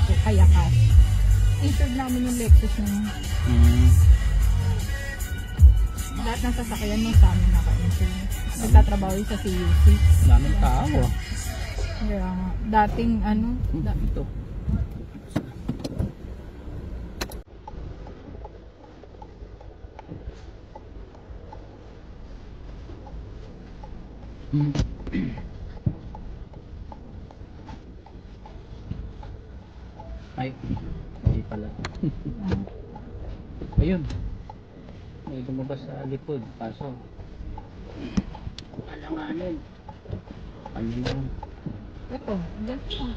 po, kaya cash. Insured namin yung Lexus na yun. Lahat ng sasakyan mo sa amin naka-insure. Nagtatrabaho sa CUC. Daming tao. Kaya dating ano, Ito. Ay, hindi pala. Ayun. May lumabas sa likod. Kaso, alanganin. Ano na yun? ito, dyan pa.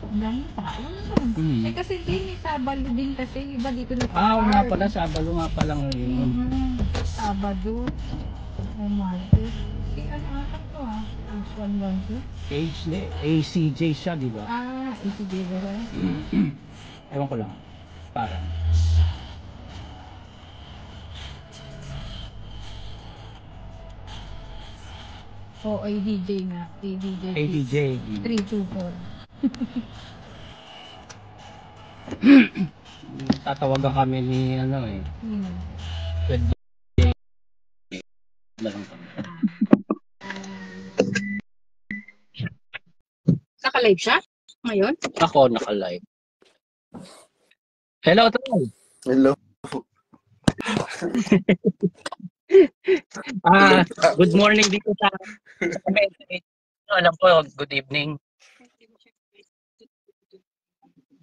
Ang dami pa. Eh kasi din, Sabado din kasi. Iba dito na nga pala, Sabado nga pala ngayon. Sabado. Ay, Martes. Ano ata to ha? H112? ACJ siya, di ba? ACJ ba? Ewan ko lang. Parang. ADJ nga. ADJ. 324. Tatawagan kami ni Pwede na lang kami. Naka-live siya? Ngayon? Ako naka-live. Hello, Tol. Hello. Good morning dito sa alam ko, good evening.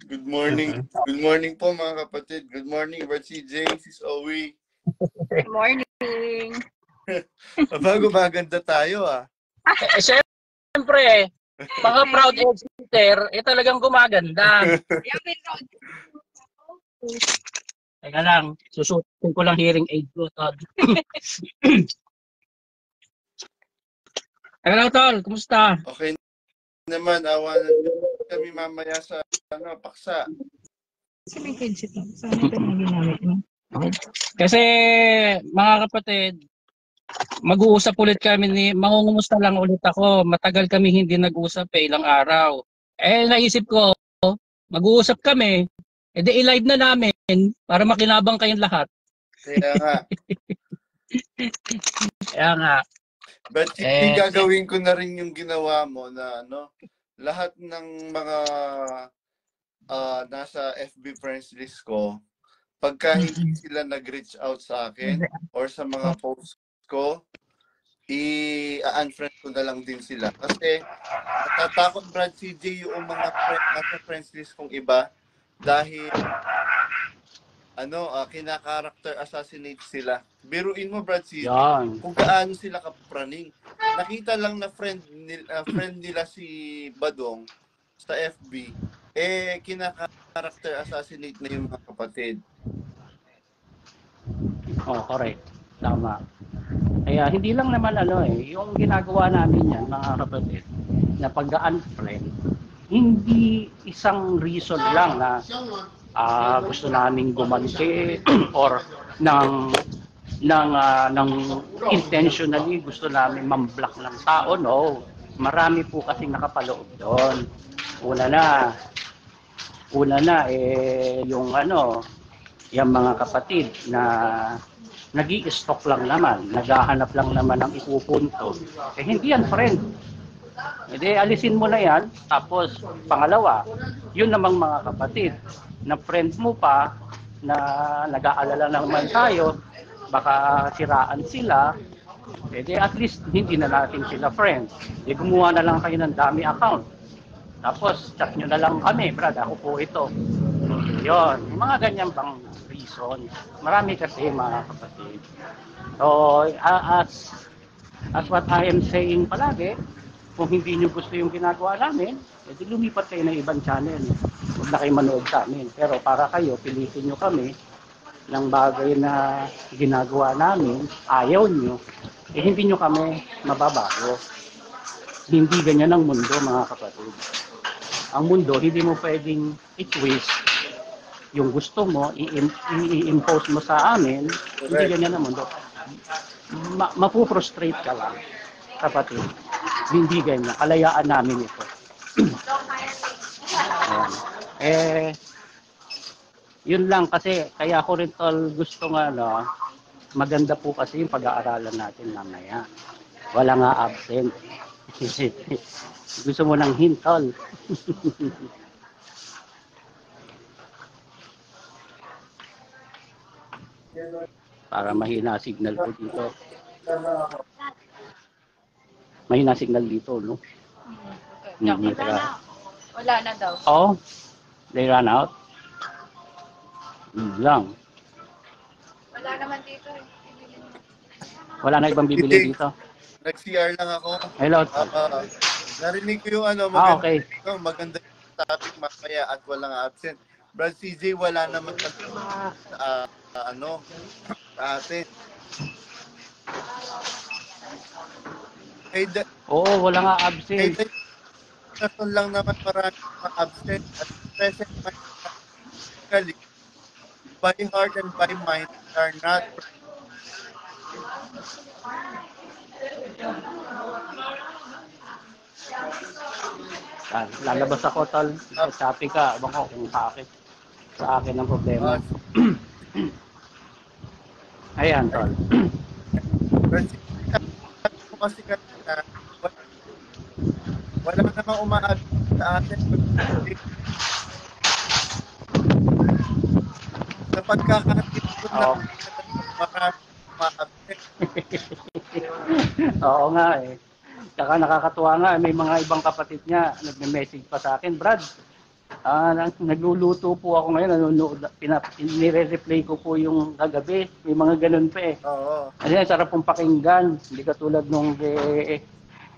Good morning. Good morning po mga kapatid. Good morning, Brad CJ, Sis Owie. Good morning. Bago maganda tayo Siyempre, mga proud exeter, talagang gumaganda. Teka lang, susutin ko lang hearing aid ko, Tol. Teka lang, Tol, kumusta? Okay naman, awanan kami mamaya sa paksa. Kasi may headset lang. Saan ito yung ginamit mo? Kasi, mga kapatid, mag-uusap ulit kami mangungumusta lang ulit ako. Matagal kami hindi nag-usap ilang araw. Naisip ko, mag-uusap kami, i-live na namin para makinabang kayong lahat. Kaya nga. Kaya nga. But gagawin ko na rin yung ginawa mo na lahat ng mga nasa FB friends list ko, pagka hindi sila nag-reach out sa akin or sa mga posts ko, i-unfriend ko na lang din sila. Kasi natatakot, Brad CJ, yung mga nasa friends list kong iba dahil kina-character assassinate sila. Biruin mo, Brad CJ, kung gaano sila kapraning. Nakita lang na friend nila si Badong sa FB, kina-character assassinate na yung mga kapatid. Correct. Tama. Kaya hindi lang naman yung ginagawa namin yan, mga kapatid, na pag-unfriend, hindi isang reason lang na gusto naming gumanti or ng intentionally gusto namin mamblock ng tao. No, marami po kasing nakapaloob doon. Una na yung yung mga kapatid na nag-i-stalk lang naman, naghahanap lang naman ng ipupunto. Hindi yan friend. Alisin mo na yan. Tapos pangalawa, yun namang mga kapatid na friend mo pa na nag-aalala naman tayo, baka siraan sila, at least hindi na natin sila friends. Gumawa na lang kayo ng dami account. Tapos chat nyo na lang kami, Brad, ako po ito. Yun, mga ganyan bang reason. Marami kasi mga kapatid. So, as what I am saying palagi, kung hindi nyo gusto yung ginagawa namin, lumipat kayo ng ibang channel. Huwag na kayo manood sa amin. Pero para kayo, pilitin nyo kami ng bagay na ginagawa namin, ayaw nyo, eh hindi nyo kami mababago. Hindi ganyan ang mundo, mga kapatid. Ang mundo, hindi mo pwedeng i-twist yung gusto mo, i-impose mo sa amin, hindi ganyan ang mundo. Mapu-frustrate ka lang, kapatid. Hindi ganyan. Kalayaan namin ito. Yun lang kasi, kaya ako rin tol gusto nga, maganda po kasi yung pag-aaralan natin mamaya. Wala nga absent. Gusto mo ng hint, tol? Para mahina signal po dito. Mahina signal dito, no? Wala na daw. Oh, they ran out? Lang. Wala naman dito. Wala na ibang bibili dito. Nag-CR lang ako. Hello. Narinig ko yung okay. Maganda yung topic mamaya at walang absent. Brad CJ, wala naman atin. Oo, wala nga absent. Kason lang naman marami absent at present mentally. By heart and by mind are not. Lalabas ako, tol. Sabi ka, abang ko kung sa akin ang problema. Ayan, tol. Kasi wala namang umaabot sa atin. Sa pagkakatid ko na marami umaabot. Oo nga eh. Saka nakakatuwa nga, may mga ibang kapatid niya nagme-message pa sa akin, Brad, nagluluto po ako ngayon, nanonood, nire-replay ko po yung kagabi, may mga ganun pa eh. Oo. Kasi sarap pong pakinggan, hindi katulad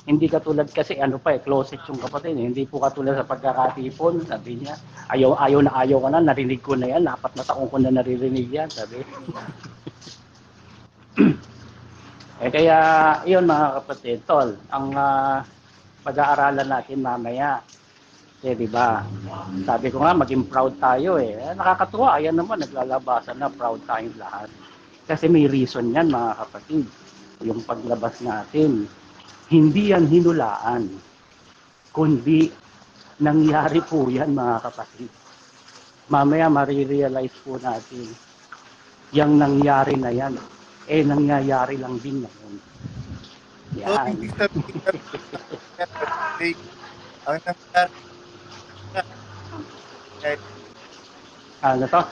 hindi katulad kasi closet yung kapatid, hindi po katulad sa pagkakatipon, sabi niya, ayaw ka na, narinig ko na yan, 4 na taong ko na naririnig yan, sabi. Kaya, yun mga kapatid, tol, ang pag-aaralan natin mamaya. Di ba? Sabi ko nga, maging proud tayo eh. Nakakatuwa, ayan naman, naglalabasan na, proud tayong lahat. Kasi may reason yan mga kapatid. Yung paglabas natin, hindi yan hinulaan, kundi nangyari po yan mga kapatid. Mamaya marirealize po natin, yung nangyari na yan, nangyayari lang din naman. Yan. So, hindi sabihin ang nangyari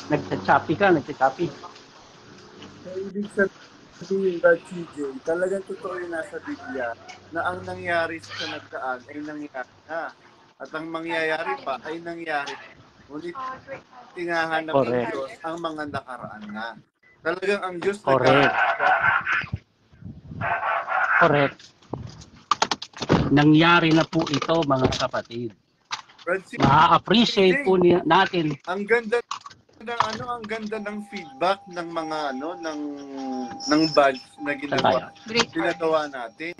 nagsasapi ka. Ibig sabihin ba, CJ, talagang totoo yung nasa Biblia na ang nangyari sa nagdaan ay nangyari na. At ang mangyayari pa ay nangyari. Ngunit tinahanap ng Diyos ang mga nakaraan na. Talagang ang Diyos Correct. Nangyari na po ito mga kapatid. Ma-appreciate po natin. Ang ganda ng feedback ng mga ng badge na ginagawa natin.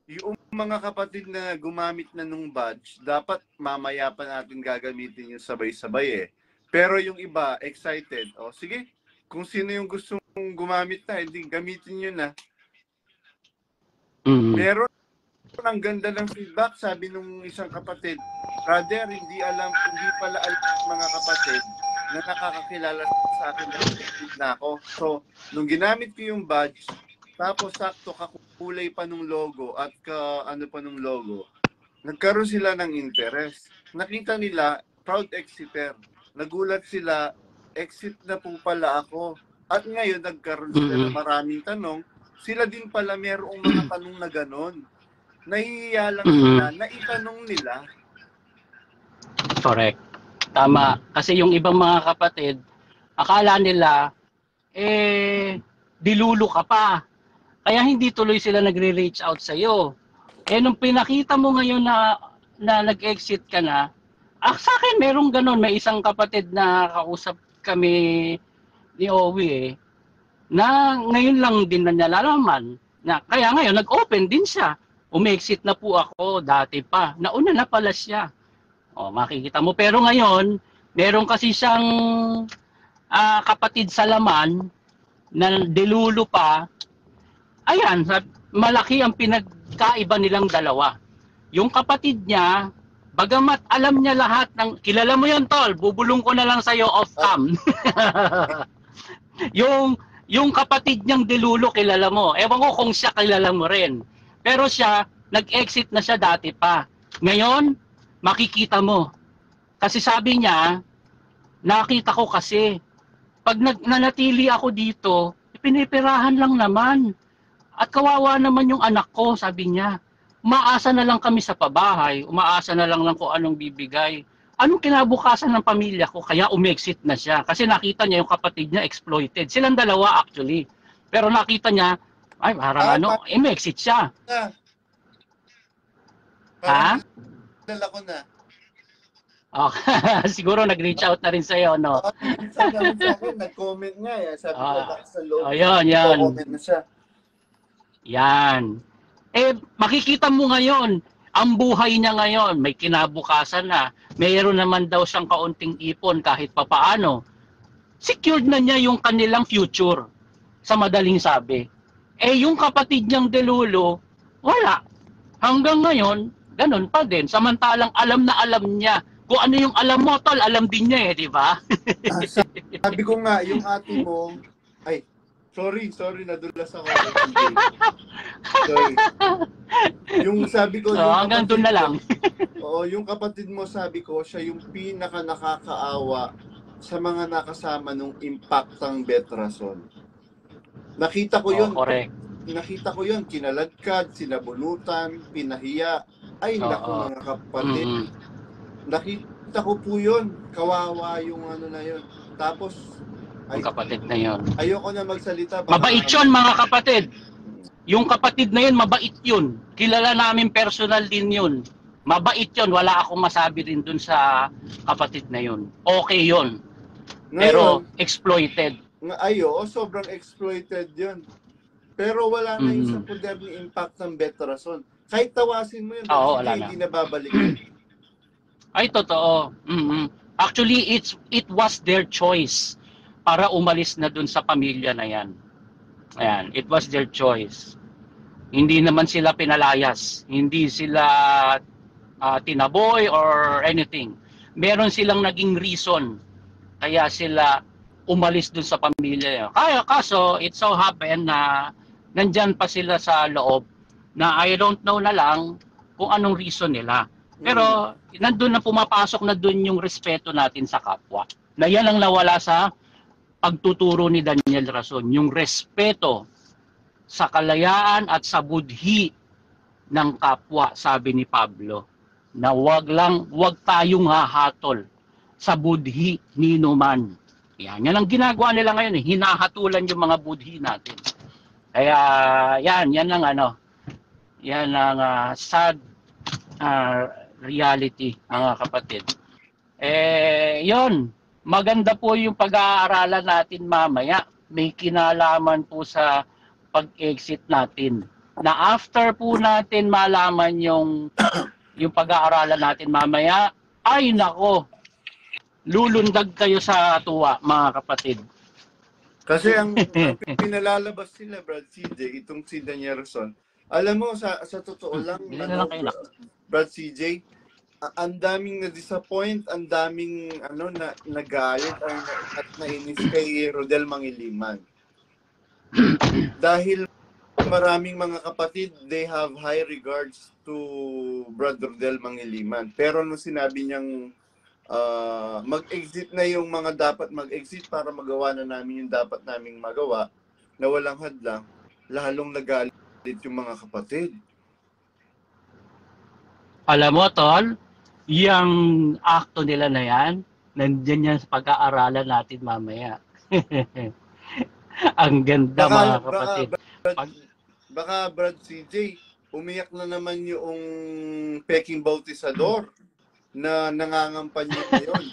Yung mga kapatid na gumamit na nung badge, dapat mamaya pa natin gagamitin yung sabay-sabay eh. Pero yung iba excited. O sige, kung sino yung gusto mong gumamit na, hindi gamitin nyo na. Pero ang ganda ng feedback, sabi nung isang kapatid, brother, hindi pala alam mga kapatid na nakakakilala sa akin na ako. So, nung ginamit ko yung badge, tapos sakto kakulay pa nung logo at pa nung logo, nagkaroon sila ng interest. Nakita nila, proud exiter. Nagulat sila, exit na po pala ako. At ngayon, nagkaroon sila ng maraming tanong. Sila din pala mayroong mga tanong na ganon. Nahihiya lang sila, naitanong nila. Correct. Tama. Kasi yung ibang mga kapatid, akala nila, dilulo ka pa. Kaya hindi tuloy sila nagre-reach out sa'yo. Nung pinakita mo ngayon na nag-exit ka na, sa akin merong ganon. May isang kapatid na kausap kami ni Owie na ngayon lang din na nalalaman na kaya ngayon nag-open din siya. Umexit na po ako dati pa. Nauna na pala siya. O, makikita mo. Pero ngayon, meron kasi siyang kapatid sa laman na delulo pa. Ayan, malaki ang pinagkaiba nilang dalawa. Yung kapatid niya, bagamat alam niya lahat ng, kilala mo yun, tol, bubulong ko na lang sa'yo off cam. yung kapatid niyang delulo, kilala mo. Ewan ko kung siya kilala mo rin. Pero siya, nag-exit na siya dati pa. Ngayon, makikita mo. Kasi sabi niya, nakita ko kasi, pag nanatili ako dito, pinipirahan lang naman. At kawawa naman yung anak ko, sabi niya. Umaasa na lang kami sa pabahay, umaasa na lang kung anong bibigay. Anong kinabukasan ng pamilya ko? Kaya umexit na siya. Kasi nakita niya yung kapatid niya exploited. Silang dalawa actually. Pero nakita niya, ay parang umexit siya. Ha? Dala ko na. Okay. Siguro nag-reach out na rin sa'yo, no? Nag-comment nga eh. Sabi ko sa loob. Yan. Nag-comment na siya. Yan. Makikita mo ngayon, ang buhay niya ngayon, may kinabukasan na. Mayroon naman daw siyang kaunting ipon kahit papaano. Secured na niya yung kanilang future, sa madaling sabi. Yung kapatid niyang delulo, wala. Hanggang ngayon, ganun pa din. Samantalang alam na alam niya. Kung ano yung alam mo, tol, alam din niya di ba? Sabi ko nga, yung ate mo, sorry, nadulas ako. Sorry. Yung sabi ko, hanggang doon na lang. Yung kapatid mo, sabi ko, siya yung pinaka nakakaawa sa mga nakasama nung impactang Betrason. Nakita ko yun. Correct. Nakita ko yun, kinaladkad, sinabunutan, pinahiya. Ay, naku mga kapatid. Nakita ko po yun. Kawawa yung ano na yun. Tapos, yung kapatid na yun. Ayoko na magsalita. Mabait yun mga kapatid. Yung kapatid na yun, mabait yun. Kilala namin personal din yun. Mabait yun. Wala akong masabi rin dun sa kapatid na yun. Okay yun. Pero exploited. Sobrang exploited yun. Pero wala na yung sa poder ni impact ng Betrason. Kahit tawasin mo yun, hindi na babalik. Ay, totoo. Actually, it was their choice para umalis na dun sa pamilya na yan. Ayan, it was their choice. Hindi naman sila pinalayas. Hindi sila tinaboy or anything. Meron silang naging reason kaya sila umalis dun sa pamilya. Kaso, it so happened na nandyan pa sila sa loob na I don't know na lang kung anong reason nila. Pero nandun na pumapasok na dun yung respeto natin sa kapwa. Na yan ang nawala sa pagtuturo ni Daniel Rason, yung respeto sa kalayaan at sa budhi ng kapwa, sabi ni Pablo, na wag tayong hahatol sa budhi ni numan. Yan ang ginagawa nila ngayon, hinahatulan yung mga budhi natin. Kaya yan ang sad reality, mga kapatid. Yon. Maganda po yung pag-aaralan natin mamaya. May kinalaman po sa pag-exit natin. Na after po natin malaman yung pag-aaralan natin mamaya, ay nako, lulundag kayo sa tuwa, mga kapatid. Kasi ang pinalalabas nila, Brad CJ, itong si Daniel Rason. Alam mo, sa totoo lang, Brad CJ, ang daming na-disappoint, ang daming nagalit at nainis kay Rodel Mangiliman. Dahil maraming mga kapatid, they have high regards to Brad Rodel Mangiliman. Pero nung sinabi niyang mag-exit na yung mga dapat mag-exit para magawa na namin yung dapat naming magawa na walang hadlang, lalong nagalit yung mga kapatid. Alam mo, Tol, yung akto nila na yan, nandiyan yan sa pag-aaralan natin mamaya. Ang ganda, mga kapatid. Baka Brad CJ, umiyak na naman yung Peking Bautisador na nangangampanya ngayon.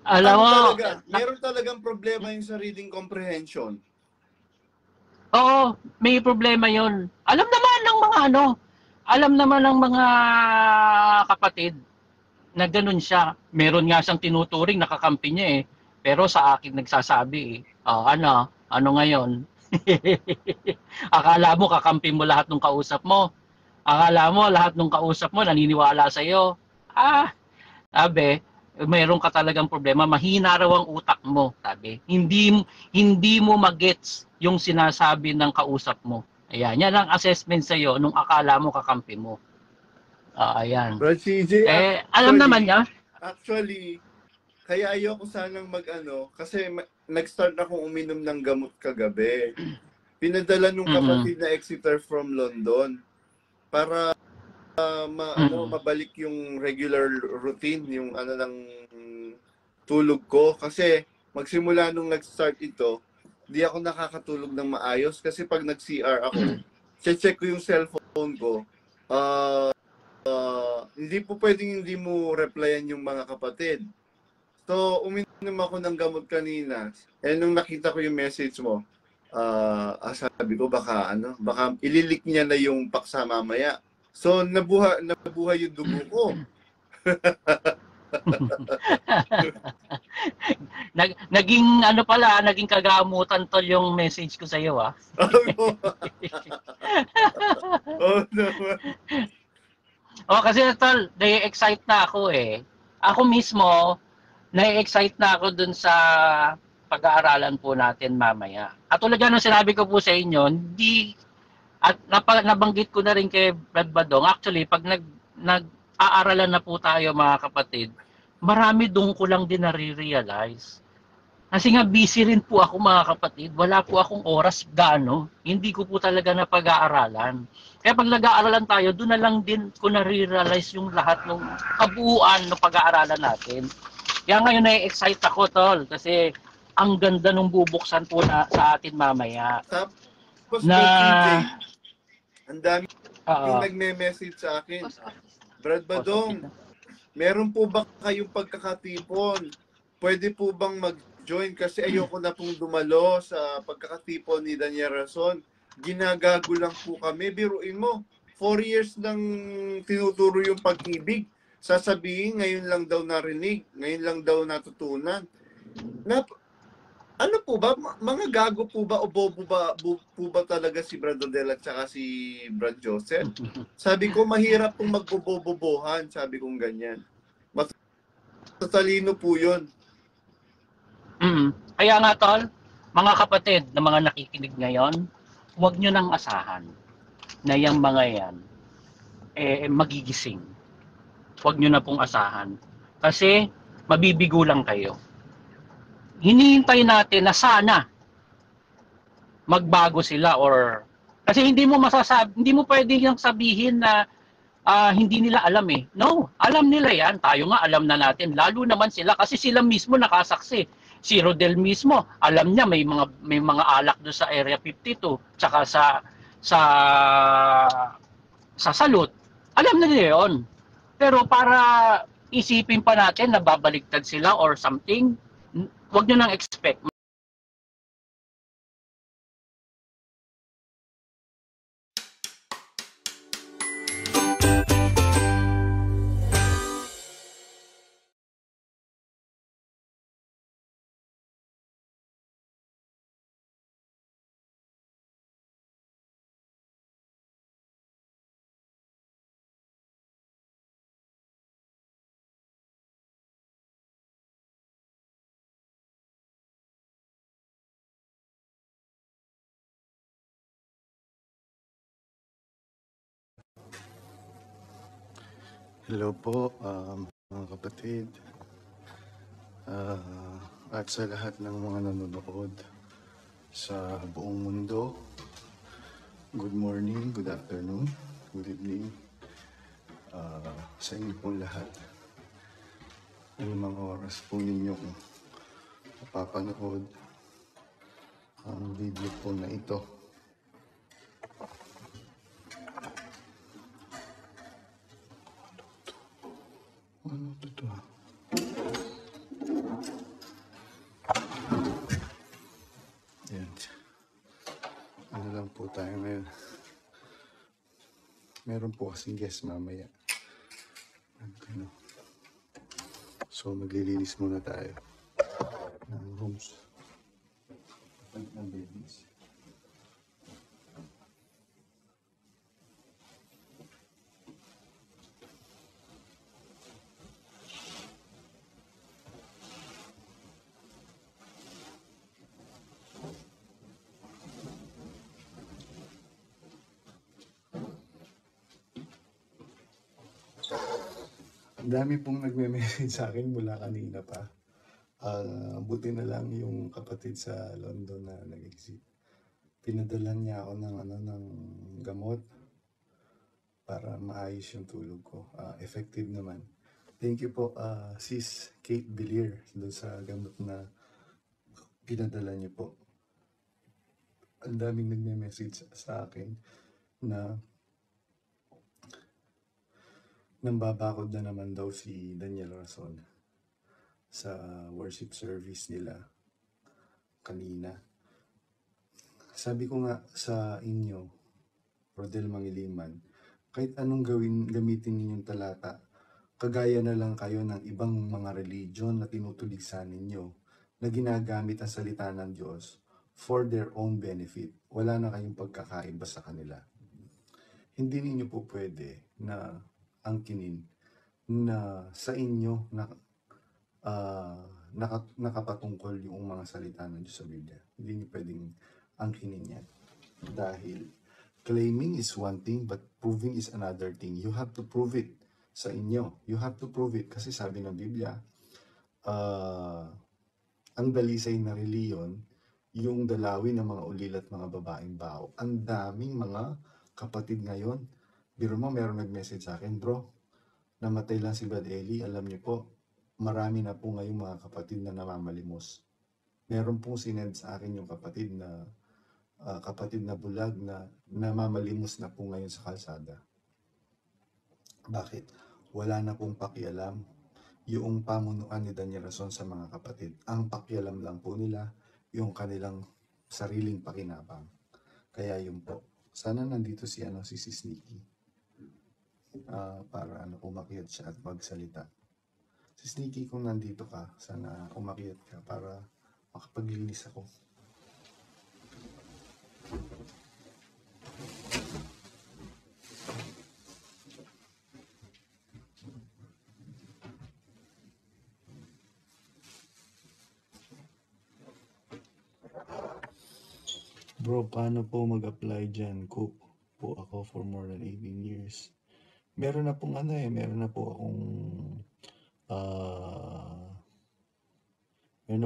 Alam mo, Meron talagang problema yung sa reading comprehension. oo, may problema yun. Alam naman ng mga kapatid na ganun siya. Meron nga siyang tinuturing, nakakampi niya eh. Pero sa akin nagsasabi eh, ano ngayon? Akala mo kakampi mo lahat ng kausap mo. Akala mo lahat ng kausap mo naniniwala sa iyo. Sabi, mayroon ka talagang problema, mahina raw ang utak mo, sabi. Hindi mo magets yung sinasabi ng kausap mo. Ayan, yan ang assessment sa iyo nung akala mo kakampi mo. Ayan. Brad CJ, Alam naman niya. Actually, kaya ayoko sanang kasi nag-start akong uminom ng gamot kagabi. Pinadala nung kapatid na Exeter from London para mabalik yung regular routine, yung ng tulog ko. Kasi magsimula nung nag-start ito, di ako nakakatulog ng maayos kasi pag nag-CR ako, check ko yung cellphone ko, hindi po pwedeng hindi mo replyan yung mga kapatid. So, uminom ako ng gamot kanina. Nung nakita ko yung message mo, sabi ko baka ililik niya na yung paksa mamaya. So, nabuhay yung dugo ko. Naging kagamutan tol yung message ko sa iyo Oh, naman. Kasi tol, na-excite na ako eh. Ako mismo, na-excite na ako dun sa pag-aaralan po natin mamaya. At tulad ng sinabi ko po sa inyo, nabanggit ko na rin kay Brad Badong, actually, pag nag-aaralan na po tayo mga kapatid, marami doon ko lang din nare-realize. Kasi nga busy rin po ako mga kapatid, wala po akong oras gaano, hindi ko po talaga na pag-aaralan. Kaya pag nag-aaralan tayo, doon na lang din ko nare-realize yung lahat ng kabuuan ng pag-aaralan natin. Kaya ngayon na-excite ako tol, kasi ang ganda nung bubuksan po sa atin mamaya. Tapos na ang dami yung nagme-message sa akin. Brad Badong, meron po ba kayong pagkakatipon? Pwede po bang mag-join? Kasi ayoko na pong dumalo sa pagkakatipon ni Daniel Rason. Ginagago lang po kami. Biruin mo, 4 years nang tinuturo yung pag-ibig. Sasabihin, ngayon lang daw narinig, ngayon lang daw natutunan. Ano po ba? Mga gago po ba o bobo po ba talaga si Brad Odell at saka si Brad Joseph? Sabi ko, mahirap pong magbobobobohan. Sabi kong ganyan. Matatalino po yun. Kaya nga tol, mga kapatid na mga nakikinig ngayon, huwag nyo nang asahan na yung mga yan magigising. Huwag nyo na pong asahan. Kasi mabibigo lang kayo. Hinihintay natin na sana magbago sila kasi hindi mo pwedeng sabihin na hindi nila alam eh. No, alam nila yan. Tayo nga alam na natin. Lalo naman sila kasi sila mismo nakasaksi. Si Rodel mismo, alam niya may mga alak doon sa Area 52 tsaka sa Salud. Alam na nila yun. Pero para isipin pa natin na babaliktad sila or something, huwag nyo nang expect. Hello po, mga kapatid, at sa lahat ng mga nanonood sa buong mundo. Good morning, good afternoon, good evening sa inyo pong lahat. Ang mga oras po ninyong mapapanood ang video po na ito. Ano to? Ano lang po tayo ngayon. Meron po kasing guest mamaya. Ano. So maglilinis muna tayo ng rooms. Ng babies. Ang dami pong nagme-message sa akin mula kanina pa. Buti na lang yung kapatid sa London na nag-exit. Pinadala niya ako ng gamot para maayos yung tulog ko. Effective naman. Thank you po, Sis Kate Villier, doon sa gamot na pinadala niyo po. Ang daming nagme-message sa akin na nambabakod na naman daw si Daniel Rason sa worship service nila kanina. Sabi ko nga sa inyo, Rodel Mangiliman, kahit anong gamitin ninyong talata, kagaya na lang kayo ng ibang mga religion na tinutuligsan ninyo na ginagamit ang salita ng Diyos for their own benefit. Wala na kayong pagkakaiba sa kanila. Hindi ninyo po pwede na angkinin na sa inyo na nakapatungkol yung mga salita ng Diyos sa Biblia. Hindi niyo pwedeng angkinin yan. Dahil claiming is one thing, but proving is another thing. You have to prove it sa inyo. You have to prove it. Kasi sabi ng Biblia, ang dalisay na reliyon, yung dalawin ng mga ulil at mga babaeng bao. Ang daming mga kapatid ngayon. Biro mo, meron nag-message sa akin, bro, namatay lang si Brad Eli. Alam niyo po, marami na po ngayong mga kapatid na namamalimos. Meron pong sinend sa akin yung kapatid na bulag na namamalimos na po ngayon sa kalsada. Bakit? Wala na pong pakialam yung pamunuan ni Daniel Rason sa mga kapatid. Ang pakialam lang po nila yung kanilang sariling pakinabang. Kaya yun po. Sana nandito si Sis Nikki. Para umakyat siya at magsalita. Sis Nikki, kung nandito ka, sana umakyat ka para makapaglinis ako. Bro, paano po mag-apply dyan? Cook po ako for more than 18 years. Meron na po akong meron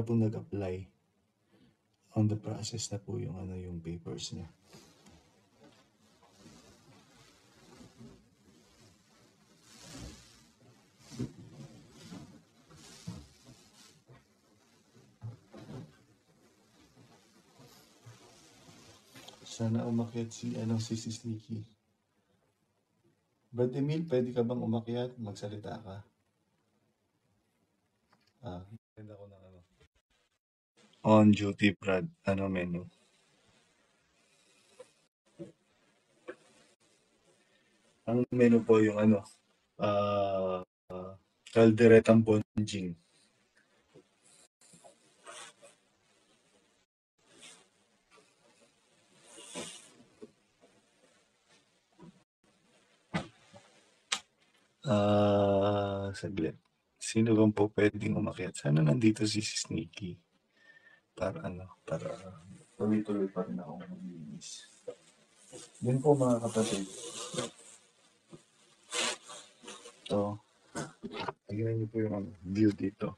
na pong nag-apply. On the process na po yung papers niya. Sana umakyat si Sis Nikki. Brad Emil, pwede ka bang umakyat? Magsalita ka. Ganda ko ng On duty, Brad. Ano menu? Ang menu po yung kalderetang bonjing. Saglit. Sino bang po pwedeng umakyat? Sana nandito si Sis Nikki. Para tuloy-tuloy pa rin ako maglinis. Yun po mga kapatid. Ito. Tignan niyo po yung view dito.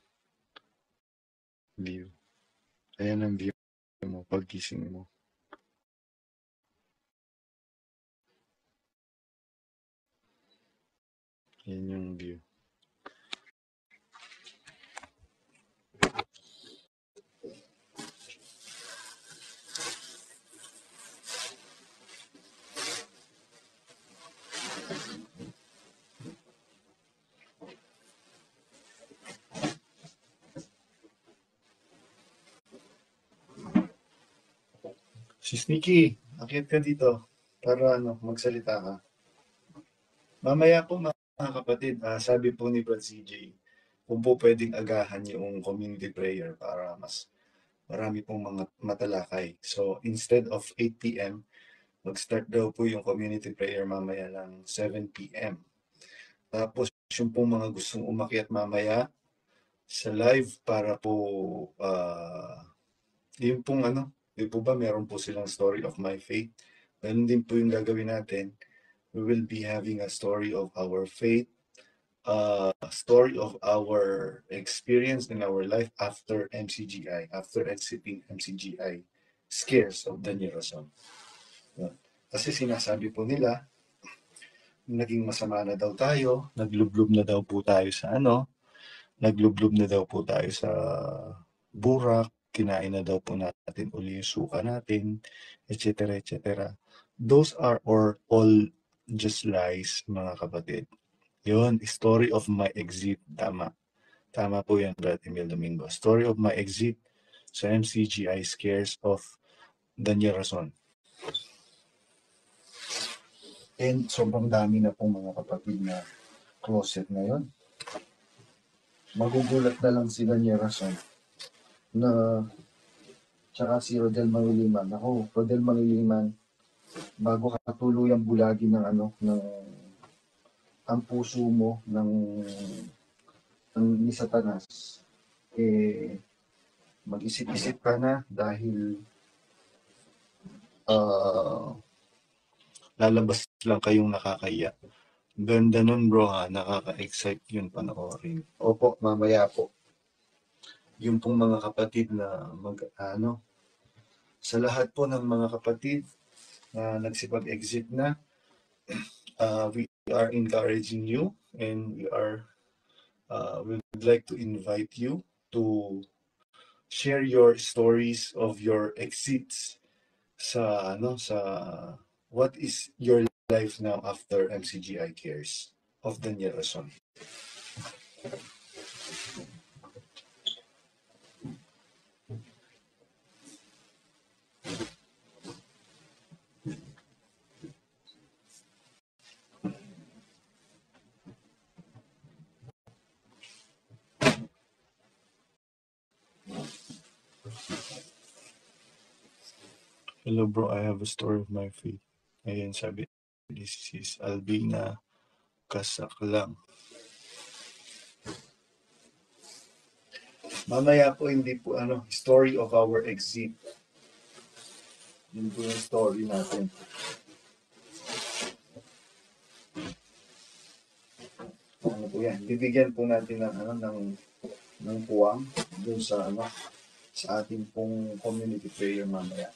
View. Ayan ang view mo paggising mo. Yan yung view. Sis Nikki, Akyat ka dito para magsalita ka. Mamaya po mga kapatid, sabi po ni Brad CJ, kung po pwedeng agahan yung community prayer para mas marami pong mga matalakay. So instead of 8 p.m., mag-start daw po yung community prayer mamaya lang 7 p.m. Tapos yung pong mga gustong umakyat mamaya sa live para po, yung pong yun po ba meron po silang story of my faith. Ganun din po yung gagawin natin. We will be having a story of our faith, a story of our experience in our life after MCGI, after exiting MCGI scares of Daniel Rason. Kasi sinasabi po nila, naging masama na daw tayo, naglublob na daw po tayo sa naglublob na daw po tayo sa burak, kinain na daw po natin uli yung suka natin, etc. etc. Those are all just lies, mga kapatid. Yun, story of my exit. Tama. Tama po yan, Brad Emil Domingo. Story of my exit sa MCGI scares of Daniel Rason. And sobrang dami na pong mga kapatid na closet ngayon. Magugulat na lang si Daniel Rason na tsaka si Rodel Mangiliman. Ako, Rodel Mangiliman, bago ka tuluyang bulagi ng ang puso mo ni Satanas, mag-isip-isip ka na dahil lalabas lang kayong nakakaya. Ganda nun bro ha, nakaka-excite yun panoorin. Opo, mamaya po. Yung pong mga kapatid na sa lahat po ng mga kapatid na nagsipag-exit na, we are encouraging you and we would like to invite you to share your stories of your exits sa what is your life now after MCGI Cares of Daniel Rason. Hello bro, I have a story of my faith. Ayan, sabi, this is Albina Kasaklang. Mamaya po, hindi po story of our exit. Yun po yung story natin. Ano po yan? Bibigyan po natin ng puwang dun sa ating pong community prayer mamaya.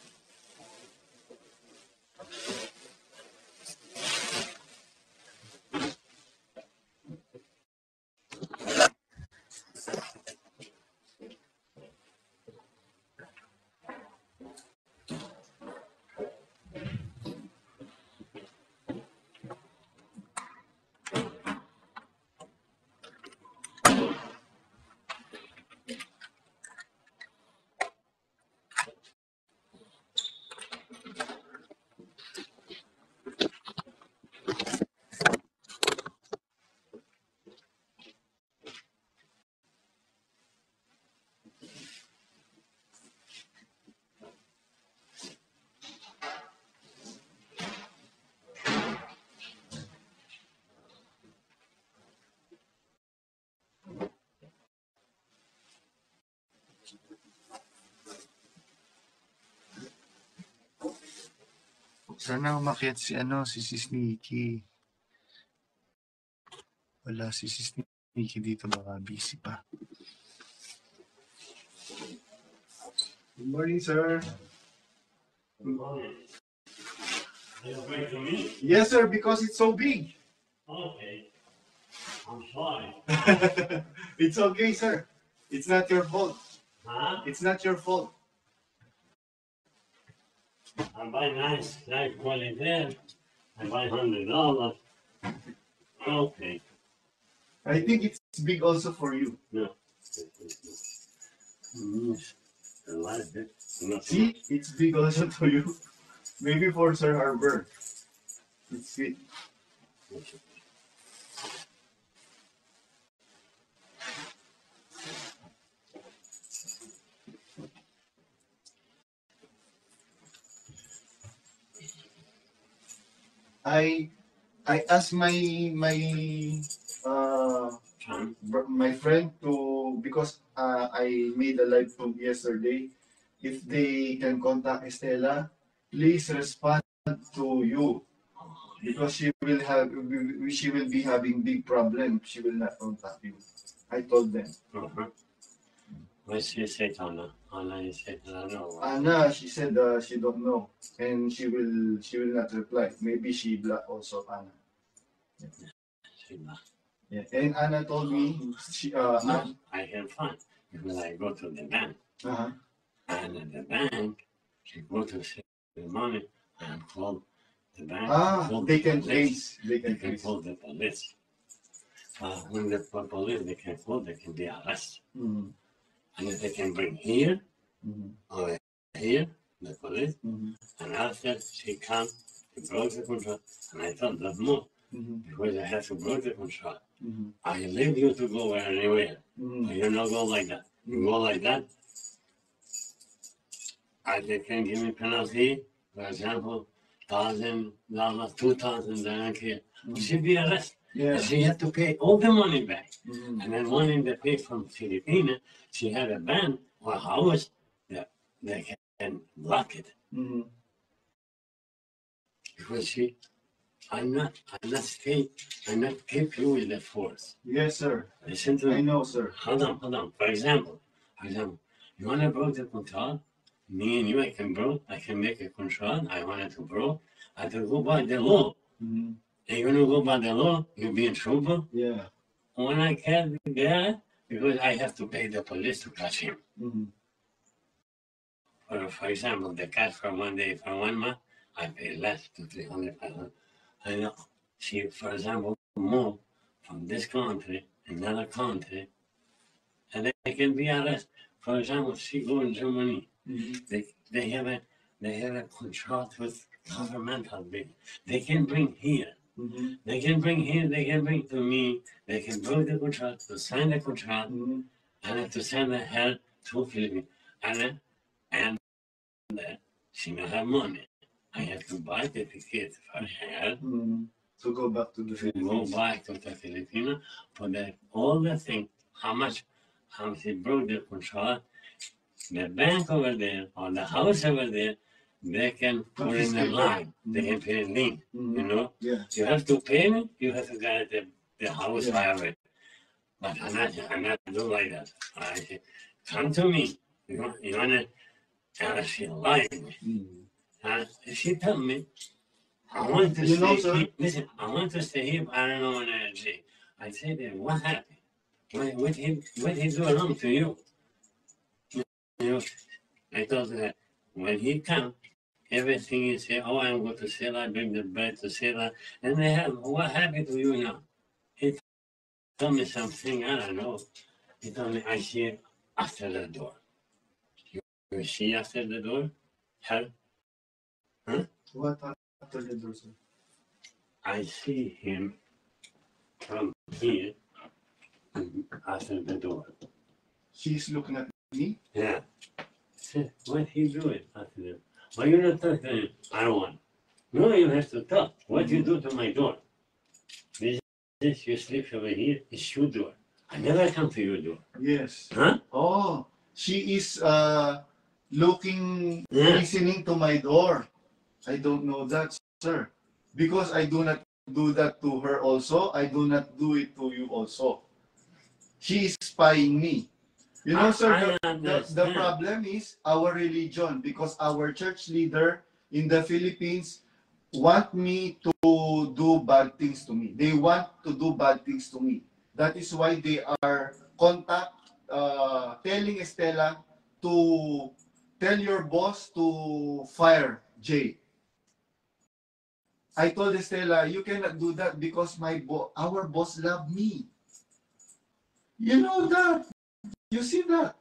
Sana umakyat si Sis Nikki. Wala si Sis Nikki dito, baka busy pa. Good morning, sir. Good morning. Are you afraid for me? Yes, sir, because it's so big. Okay. I'm sorry. It's okay, sir. It's not your fault. Huh? It's not your fault. I buy nice quality. I buy $100. Okay. I think it's big also for you. No. I like it. See, it's big also for you. Maybe for Sir Harbor. It's sweet. I I asked uh my friend to, because I made a live from yesterday. If they can contact Estela, please respond to you, because she will be having big problem. She will not contact you. I told them. What she said, Anna? Anna, you said, I don't know. Anna, she said she don't know, and she will not reply. Maybe she blocked also Anna. Yeah. And Anna told me No, I have fun because I go to the bank, uh-huh. and at the bank, she go to save the money and call the bank. Call They the can police. trace. They They can can trace. call the police. When the police they can call, they can be arrested. Mm-hmm. And if they can bring here Mm-hmm. or here, the police, Mm-hmm. and after she come, she broke the contract, and I thought that more, Mm-hmm. because I have to break the contract. Mm-hmm. I leave you to go anywhere, but you don't go like that. You go like that, they can give me penalty, for example, $1,000, $2,000, I don't care. She'll be arrested. Yeah. And she had to pay all the money back. Mm-hmm. And then one in the pay from Filipina, she had a van or a house that they can block it. Mm-hmm. Because I'm not keep you with the force. Yes, sir. Listen to I me. know, sir. Hold on. For example, you want to break the contract? Me and you, I can make a contract. I wanted to break. I have to go by the law. Mm-hmm. And you're going to go by the law, you'll be in trouble. Yeah. When I can't do that, because I have to pay the police to catch him. Mm-hmm. For example, the catch for 1 day, for 1 month, I pay less to 300,000. I know she, for example, move from this country, another country, and they can be arrested. For example, she go in Germany. Mm-hmm. They have a contract with governmental building. They can bring here. Mm-hmm. They can bring here. They can bring to me. They can bring the contract to sign the contract, Mm-hmm. and to send the help to Philippines. And she don't have money. I have to buy the ticket for her Mm-hmm. To go back to the to go Philippines. back to the Philippines for all the things. How much she broke the contract, the bank over there or the house over there, they can put in the line. They can pay a lien. You know, Yeah. you have to pay me. You have to get the house Yeah. highway. But I'm not do like that. I say, come to me. You want to, and she lied me. Mm-hmm. She told me, I want to You know, stay sir. here. Listen, I want to stay here, but I don't know when I say. I said, what happened? What he do wrong to you? You know, I told her, when he come, everything is say, oh, I'm going to sell, I bring the bread to sell, and they have, what happened to you now? He told me something, I don't know. He told me, I see it after the door. You see after the door? Her? What after the door, sir? I see him from here after the door. She's looking at me. Yeah. Say, what he doing after the door? Why you not talk to him? I don't want. No, you have to talk. What you do to my door? This you sleep over here, it's your door. I never come to your door. Yes. Huh? Oh, she is looking, Yeah. listening to my door. I don't know that, sir. Because I do not do that to her also. I do not do it to you also. She is spying me. You know, sir, I the understand. problem is our religion, because our church leader in the Philippines want me to do bad things to me. They want to do bad things to me. That is why they are telling Estela to tell your boss to fire Jay. I told Estela, you cannot do that because our boss love me. You know that. You see that.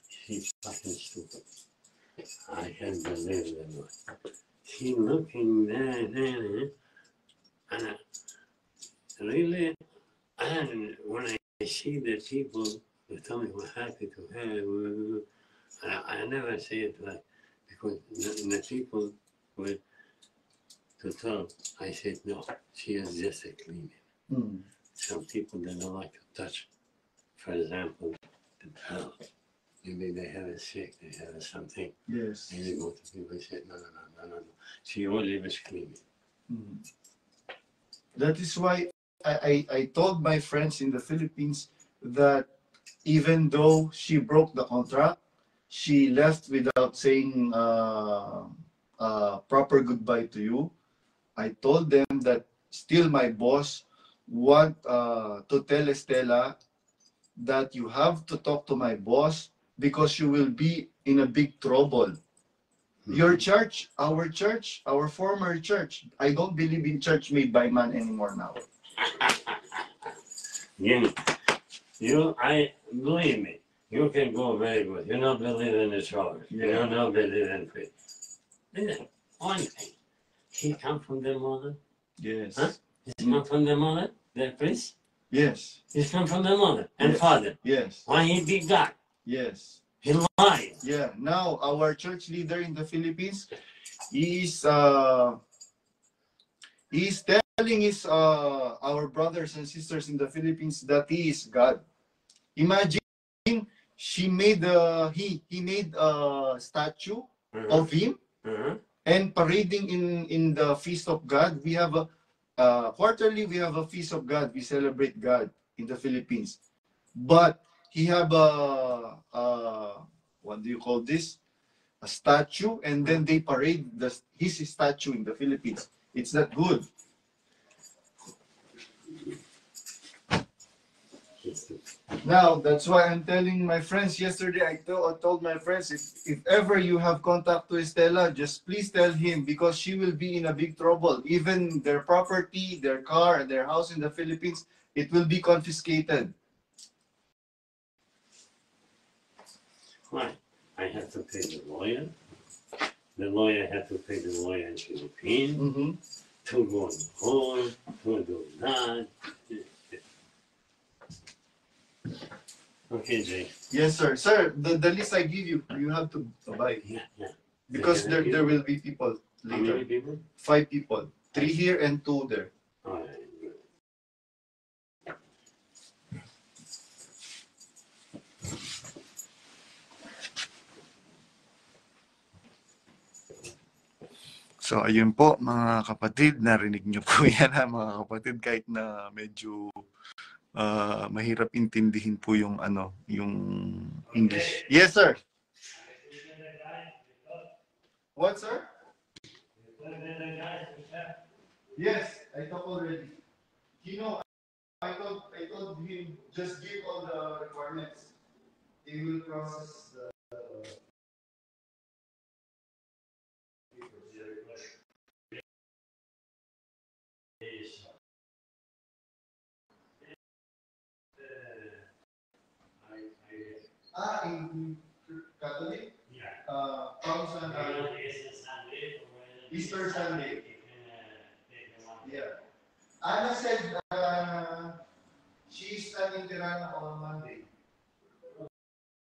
She's fucking stupid. I can't believe it. She looking there, and really, and when I see the people who tell me we're happy to have, I never say it like, because the people will to tell, I said, no, she is just a cleaning. Some people, they don't like to touch, for example, the towel. Maybe they have a sick, they have something. Yes. And they go to people and say, no. She only was cleaning. That is why I told my friends in the Philippines that even though she broke the contract, she left without saying proper goodbye to you. I told them that still my boss want to tell Estela that you have to talk to my boss because you will be in a big trouble. Your church, our former church, I don't believe in church made by man anymore now. I believe me, you can go very good. You don't believe in the church. You don't believe in faith. Listen, one thing. He come from the mother. Yes. Huh? He come from the mother, the priest. Yes. He come from the mother and father. Yes. Why he be God? Yes. He lied. Yeah. Now our church leader in the Philippines, he's telling his our brothers and sisters in the Philippines that he is God. Imagine he made a statue of him and parading in the feast of God. We have a quarterly, we have a feast of God. We celebrate God in the Philippines, but he have a what do you call this? A statue, and then they parade his statue in the Philippines. It's not good. Now, that's why I'm telling my friends yesterday, I told my friends, if ever you have contact to Estela, just please tell him, because she will be in a big trouble. Even their property, their car, their house in the Philippines, it will be confiscated. Why? I have to pay the lawyer. The lawyer had to pay the lawyer in Philippines to go to court, to do that. Okay, Jay. Yes, sir. Sir, the list I give you, you have to buy. Yeah. Because there will be people How many later. people? 5 people. 3 here and 2 there. All right, good. So, ayun po, mga kapatid, narinig nyo po yan ha, mga kapatid, kahit na medyo mahirap intindihin po yung English. Yes, sir. What, sir? Yes, I talked already. You know, I told him, just give all the requirements. They will process the in Catholic? Yeah. Palm Sunday. Easter Sunday. Yeah. Anna said she's studying Tirana on Monday.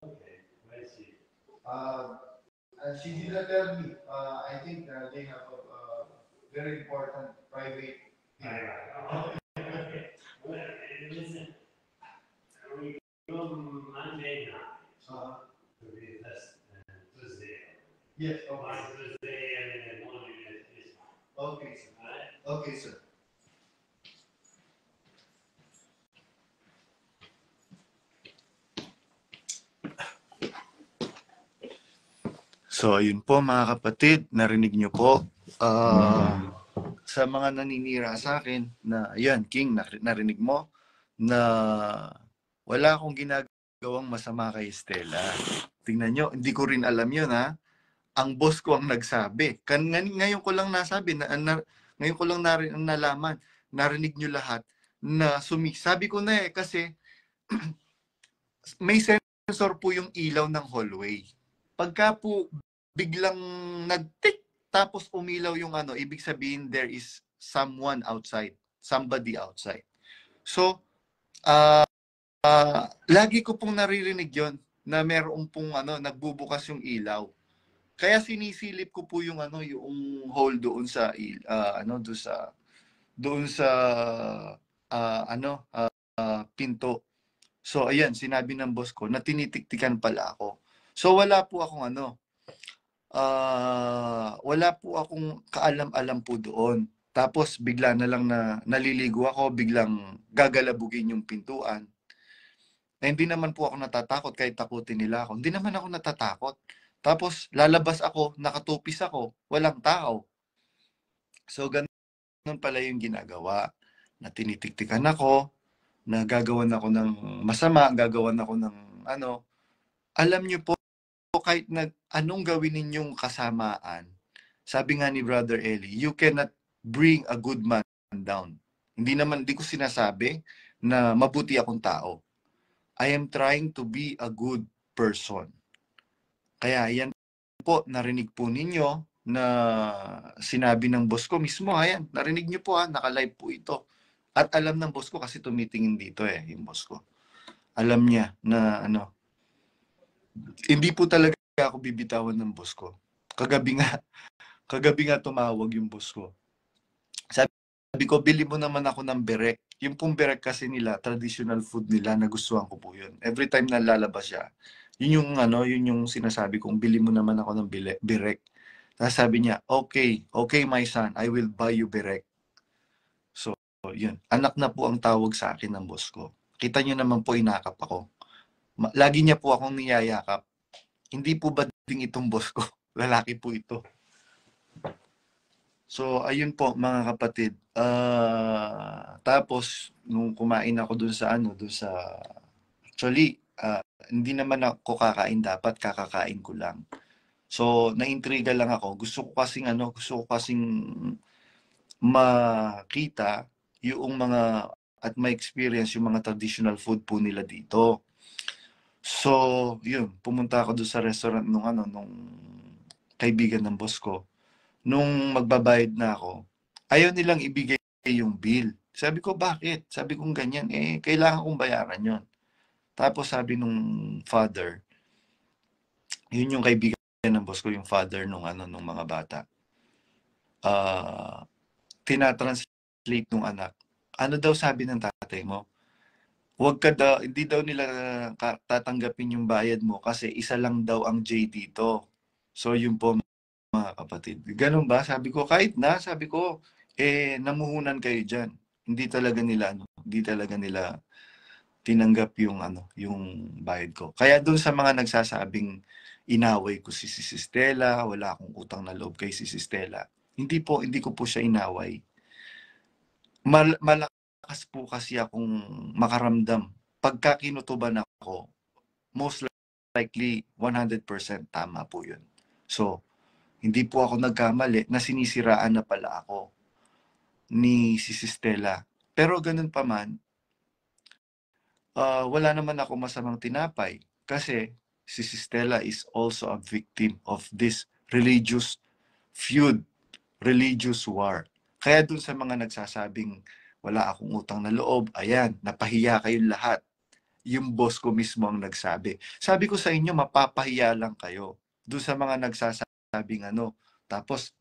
Okay, I see. And she didn't tell me. I think they have a very important private. Okay. Well, listen, we go Monday night to be Tuesday. Yes. One Tuesday and then the morning is fine. Okay, sir. All right? Okay, sir. So, ayun po mga kapatid, narinig nyo po. Sa mga naninira sa akin na, ayan, King, narinig mo na wala akong ginagawang masama kay Estela. Tingnan nyo, hindi ko rin alam yun ha. Ang boss ko ang nagsabi. Ngayon ko lang nasabi, ngayon ko lang nalaman, narinig nyo lahat, na sabi ko na kasi may sensor po yung ilaw ng hallway. Pagka po biglang nag-tick, tapos umilaw yung ano, ibig sabihin there is someone outside, somebody outside. So, lagi ko pong naririnig yon na meron pong ano, nagbubukas yung ilaw. Kaya sinisilip ko po yung ano, yung hole doon sa ano, doon sa pinto. So ayan, sinabi ng boss ko na tinitiktikan pala ako. So wala po akong ano, wala po akong kaalam-alam po doon. Tapos bigla na lang na naliligo ako, biglang gagalabugin yung pintuan. Na hindi naman po ako natatakot kahit takutin nila ako. Hindi naman ako natatakot. Tapos lalabas ako, nakatupis ako, walang tao. So ganun pala yung ginagawa. Na tinitiktikan ako, na gagawan ako ng masama, gagawan ako ng ano. Alam niyo po, kahit anong gawin ninyong kasamaan, sabi nga ni Brother Eli, you cannot bring a good man down. Hindi ko sinasabi na mabuti akong tao. I am trying to be a good person. Kaya yan po, narinig po ninyo na sinabi ng boss ko mismo, ayan, narinig niyo po naka-live po ito. At alam ng boss ko kasi tumitingin dito yung boss ko. Alam niya na ano, hindi po talaga ako bibitawan ng boss ko. Kagabi nga tumawag yung boss ko. Sabi ko, bili mo naman ako ng berek. Yung pong berek kasi nila, traditional food nila, nagustuhan ko po yun. Every time na lalabas siya, yun yung sinasabi kong, bili mo naman ako ng berek. Tapos sabi niya, okay, my son, I will buy you berek. So, yun. Anak na po ang tawag sa akin ng boss ko. Kita niyo naman po, inakap ako. Lagi niya po akong niyayakap. Hindi po bading itong boss ko. Lalaki po ito. So, ayun po mga kapatid. Tapos, nung kumain ako actually, hindi naman ako kakain dapat, kakakain ko lang. So, naintriga lang ako. Gusto ko kasing makita yung mga, at ma-experience yung mga traditional food po nila dito. So, yun, pumunta ako doon sa restaurant nung kaibigan ng boss ko. Nung magbabayad na ako, ayaw nilang ibigay yung bill. Sabi ko, bakit? Sabi kong ganyan, kailangan kong bayaran yon. Tapos sabi nung father, yun yung kaibigan ng boss ko, yung father nung mga bata. Tinatranslate nung anak. Ano daw sabi ng tatay mo? Hindi daw nila tatanggapin yung bayad mo kasi isa lang daw ang J dito. So yun po mga kapatid. Ganun ba? Sabi ko, sabi ko, namuhunan kayo dyan. Hindi talaga nila tinanggap yung bayad ko. Kaya doon sa mga nagsasabing inaway ko si Stella, wala akong utang na loob kay si Stella. Hindi ko po siya inaway. Malakas po kasi akong makaramdam. Pagka kinutuban ako, most likely 100% tama po yun. So, hindi po ako nagkamali na sinisiraan na pala ako ni si Stella. Pero ganun pa man, wala naman ako masamang tinapay kasi si Stella is also a victim of this religious feud, religious war. Kaya dun sa mga nagsasabing wala akong utang na loob, ayan, napahiya kayong lahat. Yung boss ko mismo ang nagsabi. Sabi ko sa inyo, mapapahiya lang kayo. Dun sa mga nagsasabing tapos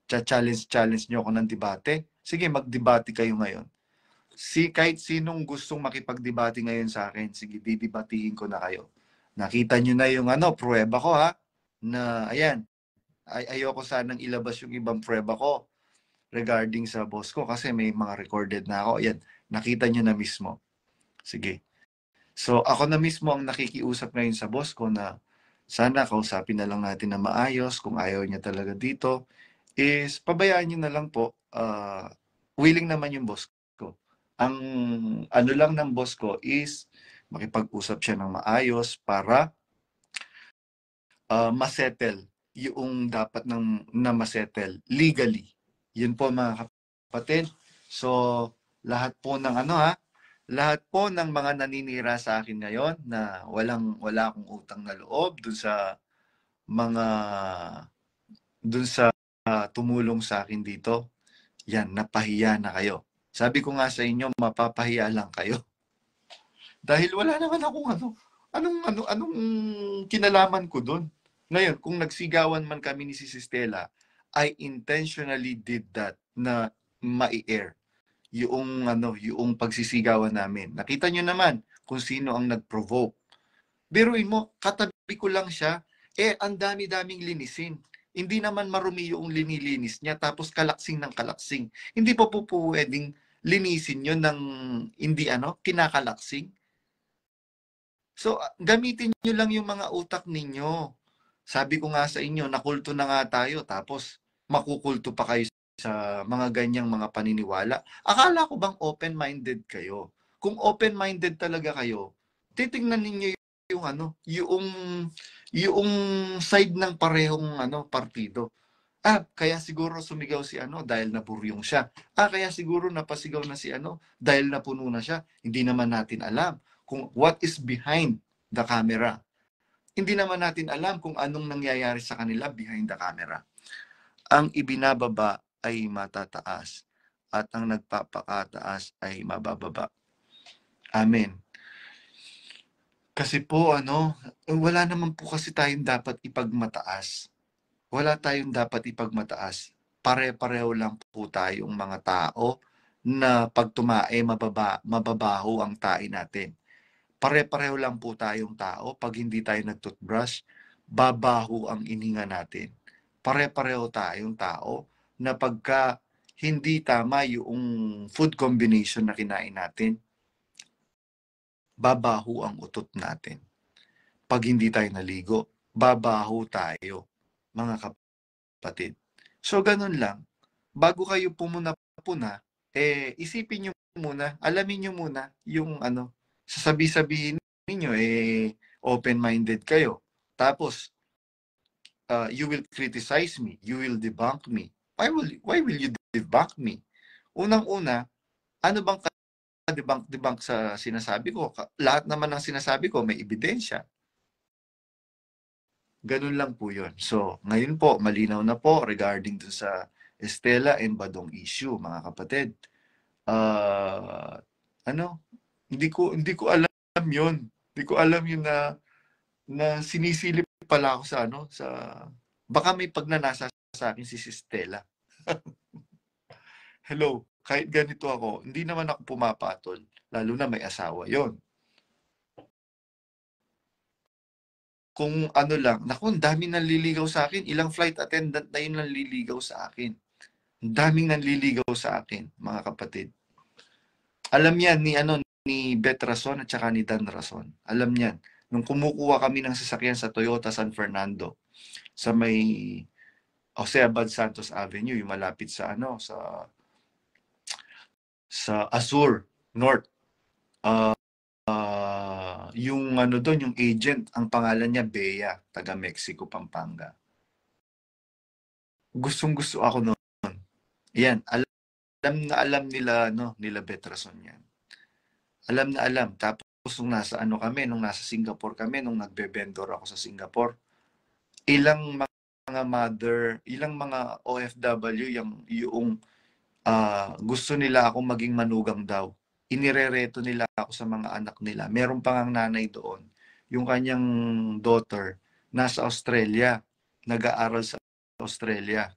challenge nyo ako ng debate. Sige, magdebate kayo ngayon. Kahit sinong gustong makipagdebate ngayon sa akin, sige, didebatihin ko na kayo. Nakita nyo na yung pruweba ko na ayan, ayoko sanang ilabas yung ibang pruweba ko regarding sa boss ko kasi may mga recorded na ako. Ayan, nakita nyo na mismo. Sige. So, ako na mismo ang nakikiusap ngayon sa boss ko na sana kausapin na lang natin na maayos. Kung ayaw niya talaga dito, is pabayaan niyo na lang po. Willing naman yung boss ko. Ang lang ng boss ko is makipag-usap siya ng maayos para masettle yung dapat na masettle legally. Yun po mga kapatid. So, lahat po ng lahat po ng mga naninira sa akin ngayon na wala akong utang na loob dun sa mga dun sa tumulong sa akin dito, yan, napahiya na kayo. Sabi ko nga sa inyo, mapapahiya lang kayo. Dahil wala naman akong anong kinalaman ko doon. Ngayon, kung nagsigawan man kami ni si Stella, I intentionally did that na mai-air yung pagsisigawan namin. Nakita nyo naman kung sino ang nag-provoke. Biruin mo, katabi ko lang siya, ang dami-daming linisin. Hindi naman marumi yung linilinis niya, tapos kalaksing ng kalaksing. Hindi pa po pwedeng linisin yun ng hindi kinakalaksing. So, gamitin nyo lang yung mga utak ninyo. Sabi ko nga sa inyo, nakulto na nga tayo, tapos makukulto pa kayo sa mga ganyang mga paniniwala. Akala ko bang open-minded kayo? Kung open-minded talaga kayo, titingnan ninyo yung side ng parehong partido. Kaya siguro sumigaw si dahil naburyong siya. Kaya siguro napasigaw na si dahil napuno na siya. Hindi naman natin alam kung what is behind the camera. Hindi naman natin alam kung anong nangyayari sa kanila behind the camera. Ang ibinababa ay matataas at ang nagpapakataas ay mabababa. Amen. Kasi po wala naman po kasi tayong dapat ipagmataas. Wala tayong dapat ipagmataas. Pare-pareho lang po tayong mga tao na pag tumae, mababaho ang tae natin. Pare-pareho lang po tayong tao. Pag hindi tayo nag-toothbrush, babaho ang ininga natin. Pare-pareho tayong tao na pagka hindi tama yung food combination na kinain natin, babaho ang utot natin. Pag hindi tayo naligo, babaho tayo, mga kapatid. So, ganun lang. Bago kayo pumuna-puna, isipin nyo muna, alamin nyo muna yung sasabi-sabihin ninyo, open-minded kayo. Tapos, you will criticize me, you will debunk me. Why will you debunk me? Unang-una, ano bang debunk sa sinasabi ko? Lahat naman ng sinasabi ko may ebidensya. Ganun lang po yun. So, ngayon po, malinaw na po regarding dun sa Stella and Badong issue, mga kapatid. Hindi ko alam yun. Hindi ko alam yun na sinisilip pala ako sa baka may pagnanasa sa akin si Stella. Hello, kahit ganito ako, hindi naman ako pumapatol, lalo na may asawa yon. Kung lang, naku, ang daming nanliligaw sa akin. Ilang flight attendant na yun nanliligaw sa akin. Ang daming nanliligaw sa akin, mga kapatid. Alam yan ni Beth Rason at saka ni Dan Rason. Alam yan. Nung kumukuha kami ng sasakyan sa Toyota San Fernando, sa may Jose Abad Santos Avenue, yung malapit sa Azur North. Yung doon, yung agent, ang pangalan niya Bea, taga Mexico, Pampanga. Gustong-gusto ako noon. Yan, alam nila nila Betrason yan. Alam na alam. Tapos nung nasa nung nasa Singapore kami, nung nagbe-vendor ako sa Singapore, ilang mga OFW yung gusto nila akong maging manugang daw. Inirereto nila ako sa mga anak nila. Meron pa ngang nanay doon. Yung kanyang daughter, nasa Australia. Nag-aaral sa Australia.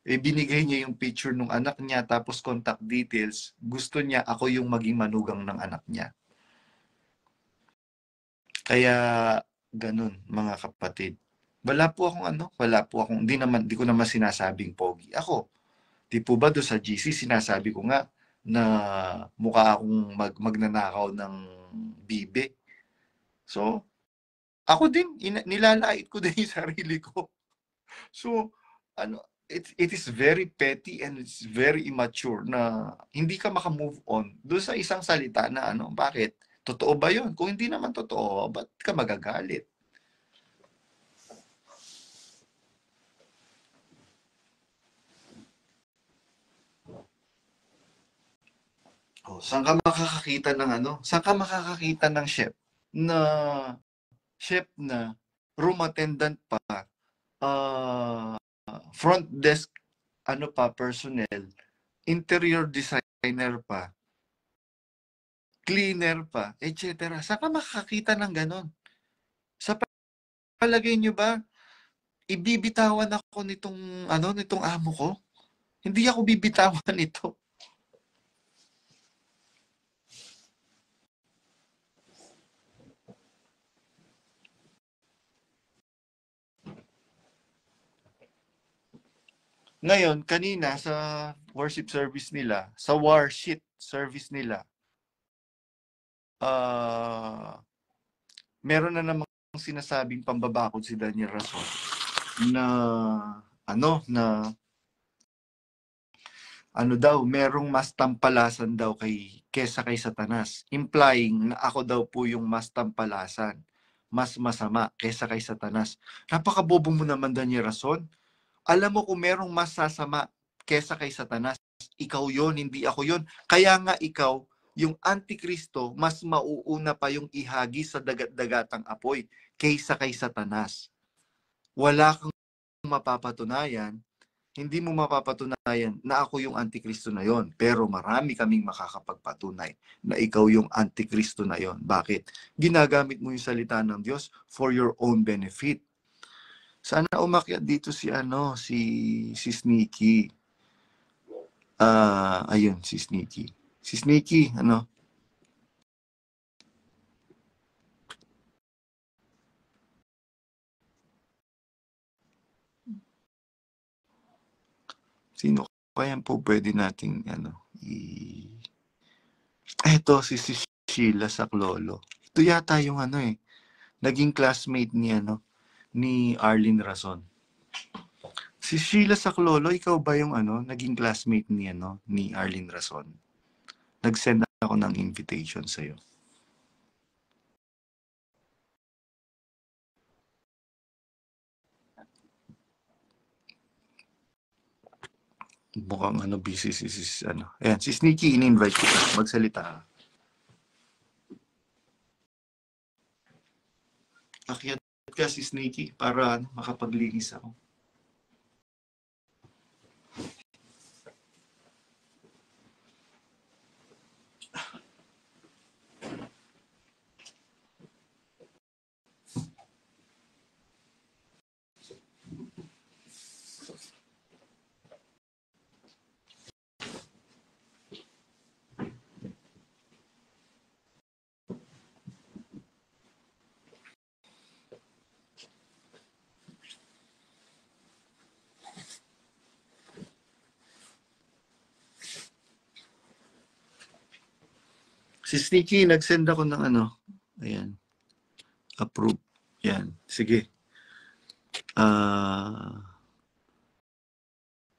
Binigay niya yung picture ng anak niya, tapos contact details. Gusto niya ako yung maging manugang ng anak niya. Kaya, ganun, mga kapatid. Wala po akong, di ko naman sinasabing pogi. Ako, di po ba doon sa GC, sinasabi ko nga, na mukha akong magnanakaw ng bibe. So, ako din, nilalait ko din yung sarili ko. So, it is very petty and it's very immature na hindi ka makamove on doon sa isang salita na bakit? Totoo ba yun? Kung hindi naman totoo, ba't ka magagalit? Saan ka makakakita ng chef na room attendant pa, front desk personnel, interior designer pa, cleaner pa, etc. Saan ka makakita ng ganon? Sa palagay nyo ba, ibibitawan ako nitong amo ko? Hindi ako bibitawan nito. Ngayon, kanina sa worship service nila, sa worship service nila, meron na namang sinasabing pambabakod si Daniel Rason na merong mas tampalasan daw kesa kay Satanas, implying na ako daw po yung mas tampalasan, mas masama kesa kay Satanas. Napakabobo mo naman, Daniel Rason. Alam mo kung merong mas sasama kesa kay Satanas, ikaw yon, hindi ako yon. Kaya nga ikaw, yung Antikristo, mas mauuna pa yung ihagi sa dagat-dagatang apoy kaysa kay Satanas. Wala kang mapapatunayan, hindi mo mapapatunayan na ako yung Antikristo na yon. Pero marami kaming makakapagpatunay na ikaw yung Antikristo na yon. Bakit? Ginagamit mo yung salita ng Diyos for your own benefit. Sana umakyat dito si Sneaky. Ayun, si Sneaky. Si Sneaky, Sino kaya po pwede nating Eto, si Sheila Saklolo. Ito yata yung naging classmate ni Arlene Rason. Si Sheila Saklolo, ikaw ba yung naging classmate ni Arlene Rason? Nag-send ako ng invitation sa'yo. Mukhang busy Ayan, si Sneaky, in-invite kita. Magsalita. Akyat ka si Sneaky para makapaglinis ako. Si Sneaky, nag-send ako ng ayan. Approve. Yan. Sige.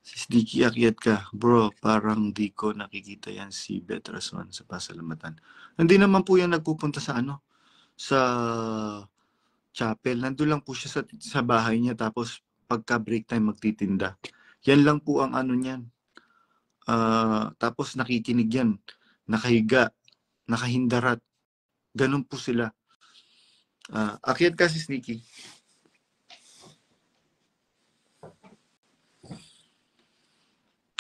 Si Sneaky, akyat ka. Bro, parang di ko nakikita yan si Beth Rason sa Pasalamatan. Hindi naman po yan nagpupunta sa sa chapel. Nandun lang po siya sa bahay niya, tapos pagka break time magtitinda. Yan lang po ang niyan. Tapos nakikinig yan. Nakahiga. Nakahindarat. Ganun po sila. Akyat ka si Sneaky.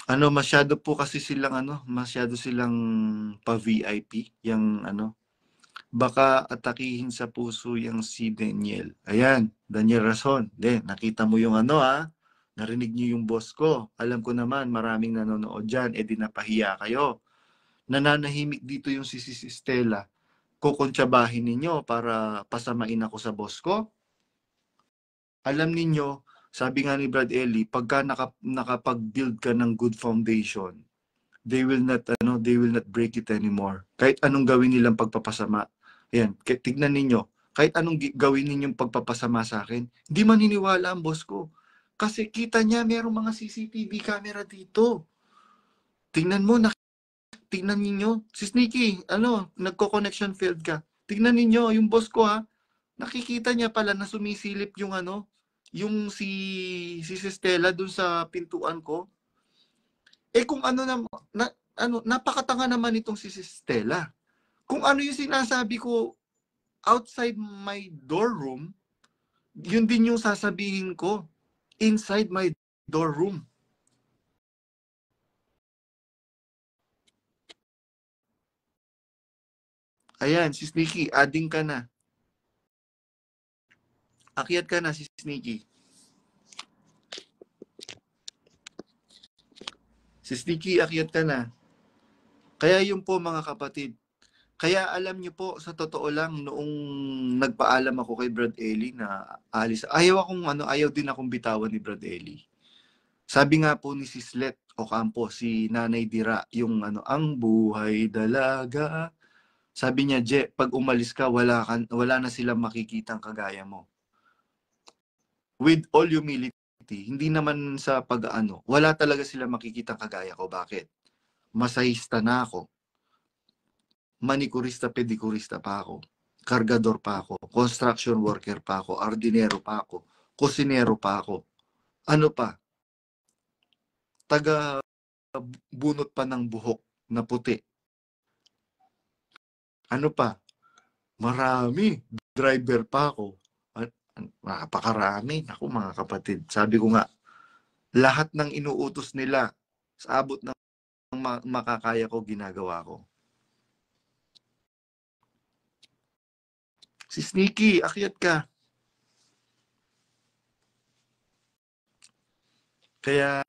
Masyado po kasi silang masyado silang pa-VIP, yung baka atakihin sa puso yung si Daniel. Ayan, Daniel Rason. Nakita mo yung narinig niyo yung boss ko. Alam ko naman maraming nanonood dyan, di napahiya kayo. Nananahimik dito yung si Stella. Kukuntsabahin ninyo para pasamain ako sa boss ko. Alam ninyo, sabi nga ni Brad Ellie, pagka nakapag-build ka ng good foundation, they will not break it anymore. Kahit anong gawin nilang pagpapasama. Ayan, tignan ninyo, kahit anong gawin ninyong pagpapasama sa akin, hindi maniniwala ang boss ko. Kasi kita niya merong mga CCTV camera dito. Tingnan mo, tignan ninyo. Si Sneaky, nagko-connection field ka. Tignan ninyo, yung boss ko nakikita niya pala na sumisilip yung yung si Stella dun sa pintuan ko. Kung napakatanga naman itong si Stella. Kung ano yung sinasabi ko outside my door room, yun din yung sasabihin ko inside my dorm room. Ayan, si Sneaky, adding ka na. Akyat ka na, si Sneaky. Si Sneaky, akyat ka na. Kaya yun po mga kapatid. Kaya alam niyo po, sa totoo lang, noong nagpaalam ako kay Brad Eli na alis, ayaw din akong bitawan ni Brad Eli. Sabi nga po ni Sislet Ocampo, si Nanay Dira, yung ang buhay dalaga. Sabi niya, Je, pag umalis ka, wala na silang makikitang kagaya mo. With all humility, hindi naman sa wala talaga silang makikitang kagaya ko. Bakit? Masahista na ako. Manikurista, pedikurista pa ako. Kargador pa ako. Construction worker pa ako. Ardinero pa ako. Kusinero pa ako. Ano pa? Taga bunot pa ng buhok na puti. Ano pa? Marami. Driver pa ako. Napakarami. Ako mga kapatid. Sabi ko nga, lahat ng inuutos nila sa abot ng makakaya ko, ginagawa ko. Si Sneaky, akyat ka. Kaya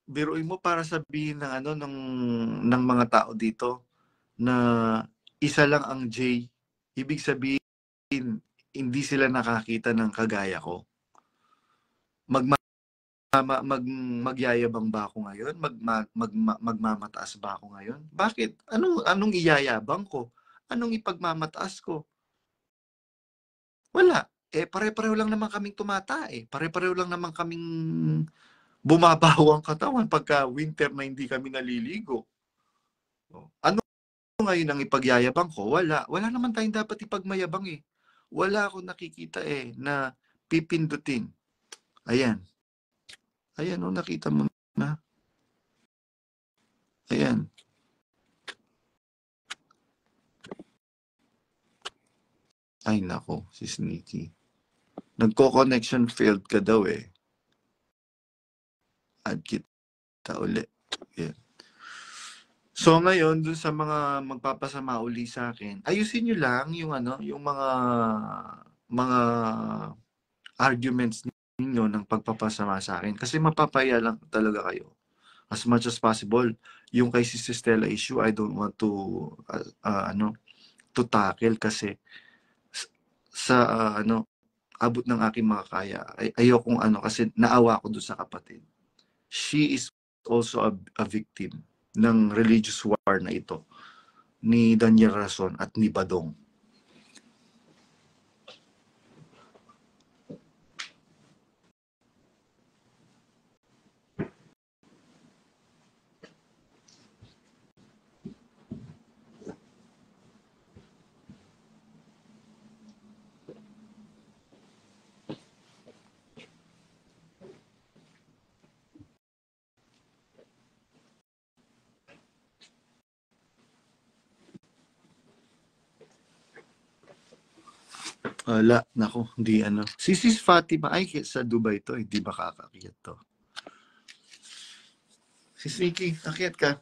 biruin mo para sabihin ng mga tao dito na isa lang ang J. Ibig sabihin, hindi sila nakakita ng kagaya ko. Magyayabang ba ako ngayon? Magmamataas ba ako ngayon? Bakit? Anong iyayabang ko? Anong ipagmamataas ko? Wala. Pare-pareho lang naman kaming tumata eh. Pare-pareho lang naman kaming bumabaho ang katawan pagka winter na hindi kami naliligo. Ano ngayon ang ipagyayabang ko? Wala. Wala naman tayong dapat ipagmayabang eh. Wala akong nakikita na pipindutin. Ayan. Ayan nakita mo na. Ayan. Ay nako, si Sneaky. Nagko-connection failed ka daw eh. Add kita ulit. Yeah. So ngayon, dun sa mga magpapasama uli sa akin, ayusin nyo lang yung yung mga arguments ninyo ng pagpapasama sa akin. Kasi mapapaya lang talaga kayo. As much as possible. Yung kay Sister Stella issue, I don't want to to tackle kasi sa abot ng aking makakaya. Ayokong kasi naawa ko doon sa kapatid. She is also a victim ng religious war na ito ni Daniel Rason at ni Badong. Wala, nako, hindi Si Sis Fatima, ay sa Dubai to, hindi ba kakakyat to? Sis Vicky, akyat ka.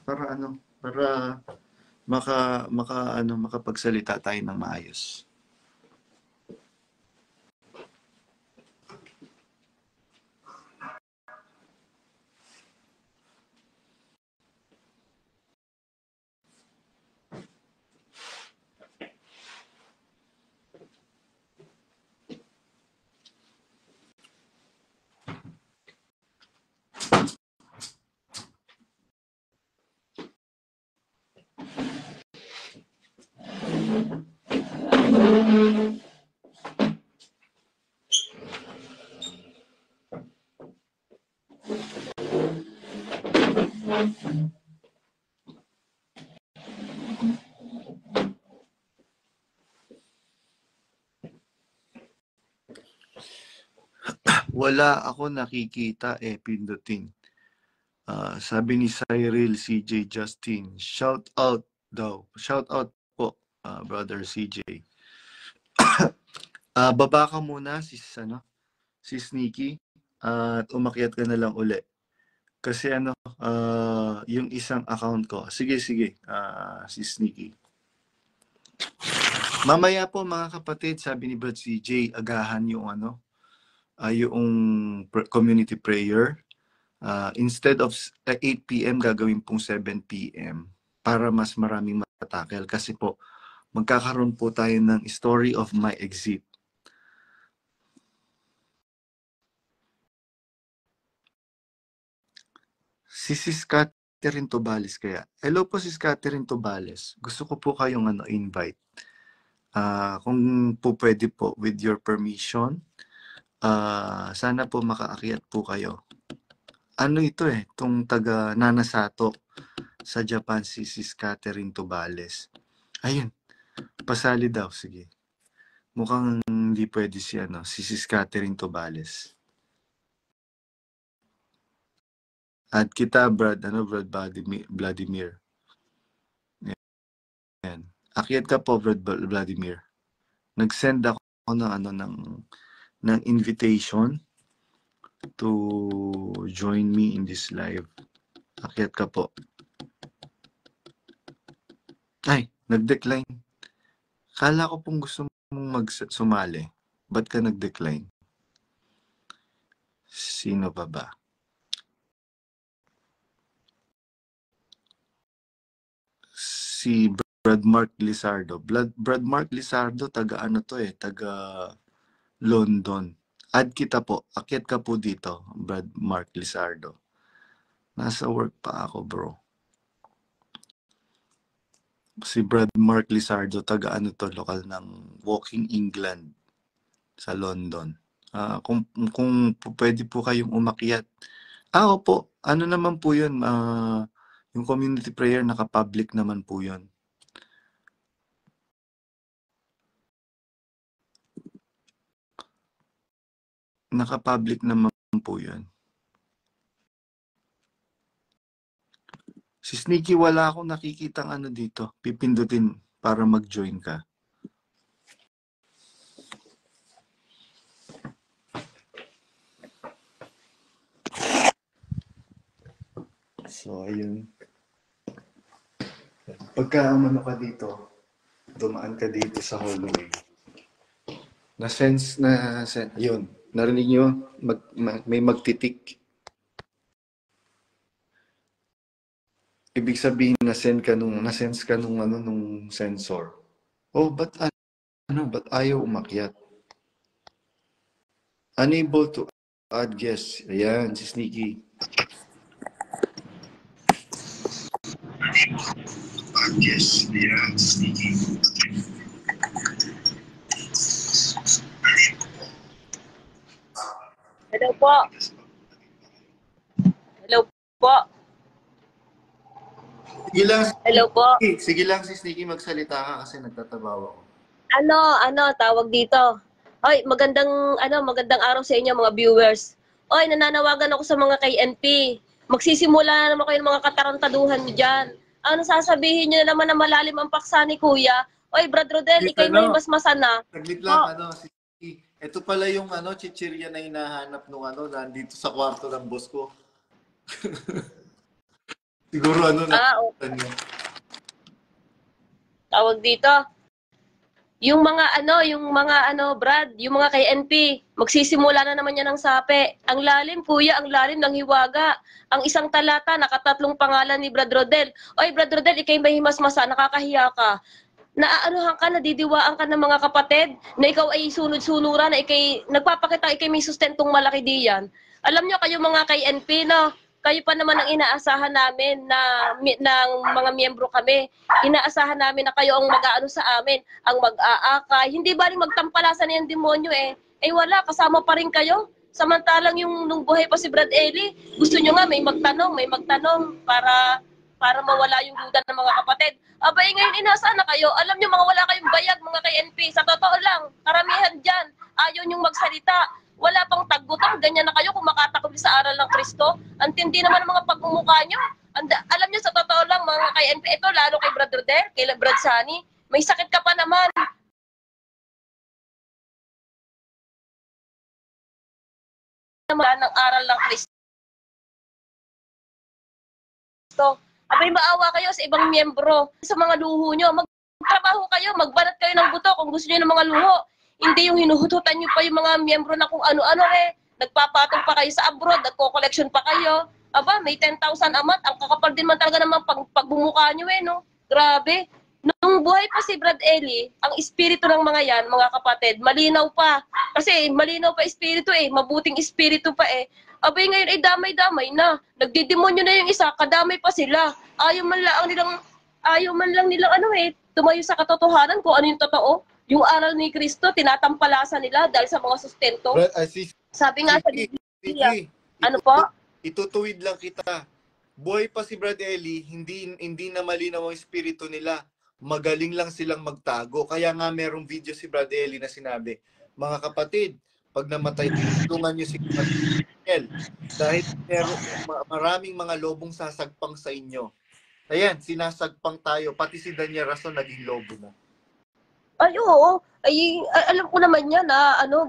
Para para makapagsalita tayo ng maayos. Wala ako nakikita pindutin. Sabi ni Cyril CJ Justin, shout out daw. Shout out po, brother CJ. Baba ka muna, si Sneaky at umakyat ka na lang uli. Kasi yung isang account ko. Sige, si Sneaky. Mamaya po mga kapatid, sabi ni Brad CJ, agahan yung yung community prayer. Instead of 8 p.m. gagawin pong 7 p.m. para mas maraming matatakil. Kasi po, magkakaroon po tayo ng story of my exit. Si Sis Catherine Tobales kaya. Hello po Sis Catherine Tobales. Gusto ko po kayong invite. Kung po pwede po, with your permission, sana po makaakyat po kayo. Ano ito itong taga Nanasato sa Japan, si Sis Catherine Tobales. Ayun, pasali daw, sige. Mukhang hindi pwede si Sis Catherine Tobales. At kita, Brad Vladimir. Yan. Akyat ka po, Brad Vladimir. Nag-send ako ng invitation to join me in this live. Akyat ka po. Ay, nag-decline. Kala ko pong gusto mong sumali. Ba't ka nag-decline? Sino pa ba? Si Brad Mark Lizardo. Brad Mark Lizardo, taga London. Add kita po. Akyat ka po dito, Brad Mark Lizardo. Nasa work pa ako, bro. Si Brad Mark Lizardo, taga lokal ng Woking, England, sa London. Kung pwede po kayong umakyat. Opo. Ano naman po yun? Yung community prayer, naka-public naman po yun. Naka-public naman po yun. Si Sneaky, wala akong nakikitang dito. Pipindutin para mag-join ka. So, ayun. Pagka ka dito, dumaan ka dito sa hallway. Yun. Narinig nyo? May magtitik. Ibig sabihin na-sense ka nung sensor. Oh, ba't ayaw umakyat? Unable to add guests. Ayan, si Sneaky. Yes, yeah, Sneaky. Hello po. Hello po. Sige lang. Hello po. Sige lang si Sneaky, magsalita ka kasi nagtatabaw ako. Tawag dito. Oy, magandang araw sa inyo mga viewers. Oy, nananawagan ako sa mga KNP. Magsisimula na naman kayo ng mga katarantaduhan niyo diyan. Ano sasabihin niyo na naman na malalim ang paksa ni Kuya? Oy, Brad Rodel, ikay may masmasan na. Saglit lang, Sneaky. Ito pala yung chichirya na hinahanap nung nandito sa kwarto ng boss ko. Siguro okay. Tawag dito. Yung mga Brad, yung mga KNP, magsisimula na naman yan ng sape. Ang lalim, Kuya, ang lalim ng hiwaga. Ang isang talata, nakatatlong pangalan ni Brad Rodel. Oy, Brad Rodel, ikay mahimasmasa, nakakahiya ka. Naaanuhan ka, nadidiwaan ka ng mga kapatid, na ikaw ay sunod-sunuran, na nagpapakita, ikay may sustentong malaki diyan. Alam nyo, kayo mga KNP, no? Kayo pa naman ang inaasahan namin ng mga miyembro kami. Inaasahan namin na kayo ang mag-aano sa amin, ang mag-aakay. Hindi ba rin magtampalasan yung demonyo Eh wala, kasama pa rin kayo. Samantalang nung buhay pa si Brad Eli, gusto nyo nga may magtanong para mawala yung duda ng mga kapatid. Abay, ngayon inaasahan na kayo. Alam nyo, mga wala kayong bayag, mga KNP. Sa totoo lang, karamihan dyan, ayaw nyong magsalita. Wala pang tagbutang, ganyan na kayo kung makatakot sa aral ng Kristo. Ang tindi naman ng mga pagmumukha nyo. Alam nyo, sa totoo lang, mga KNP, ito, lalo kay Brad Rodel, kay Brad Sani, may sakit ka pa naman. naman ng aral ng Kristo. Abay, maawa kayo sa ibang miyembro, sa mga luho nyo. Magtrabaho kayo, magbanat kayo ng buto kung gusto nyo ng mga luho. Hindi yung hinuhututan nyo pa yung mga miyembro na kung ano-ano nagpapatong pa kayo sa abroad, nagko-collection pa kayo. Aba, may 10,000 amat. Ang kakapal din man talaga naman pagbumuka nyo no? Grabe. Nung buhay pa si Brad Eli, ang espiritu ng mga yan, mga kapatid, malinaw pa. Kasi malinaw pa espiritu mabuting espiritu pa Abay ngayon ay damay-damay na. Nagdidemonyo na yung isa, kadamay pa sila. Ayaw man lang nilang tumayo sa katotohanan kung ano yung totoo. Yung aral ni Kristo, tinatampalasan nila dahil sa mga sustento. Sabi nga sa Biblia, ano po? Itutuwid lang kita. Buhay pa si Brad Eli, hindi na malinaw ang espiritu nila. Magaling lang silang magtago. Kaya nga merong video si Brad Eli na sinabi, mga kapatid, pag namatay, tulungan niyo si Daniel. Dahil maraming mga lobong sasagpang sa inyo. Ayan, sinasagpang tayo. Pati si Daniel Rason naging lobo na. Ay, oo. Ay, alam ko naman yan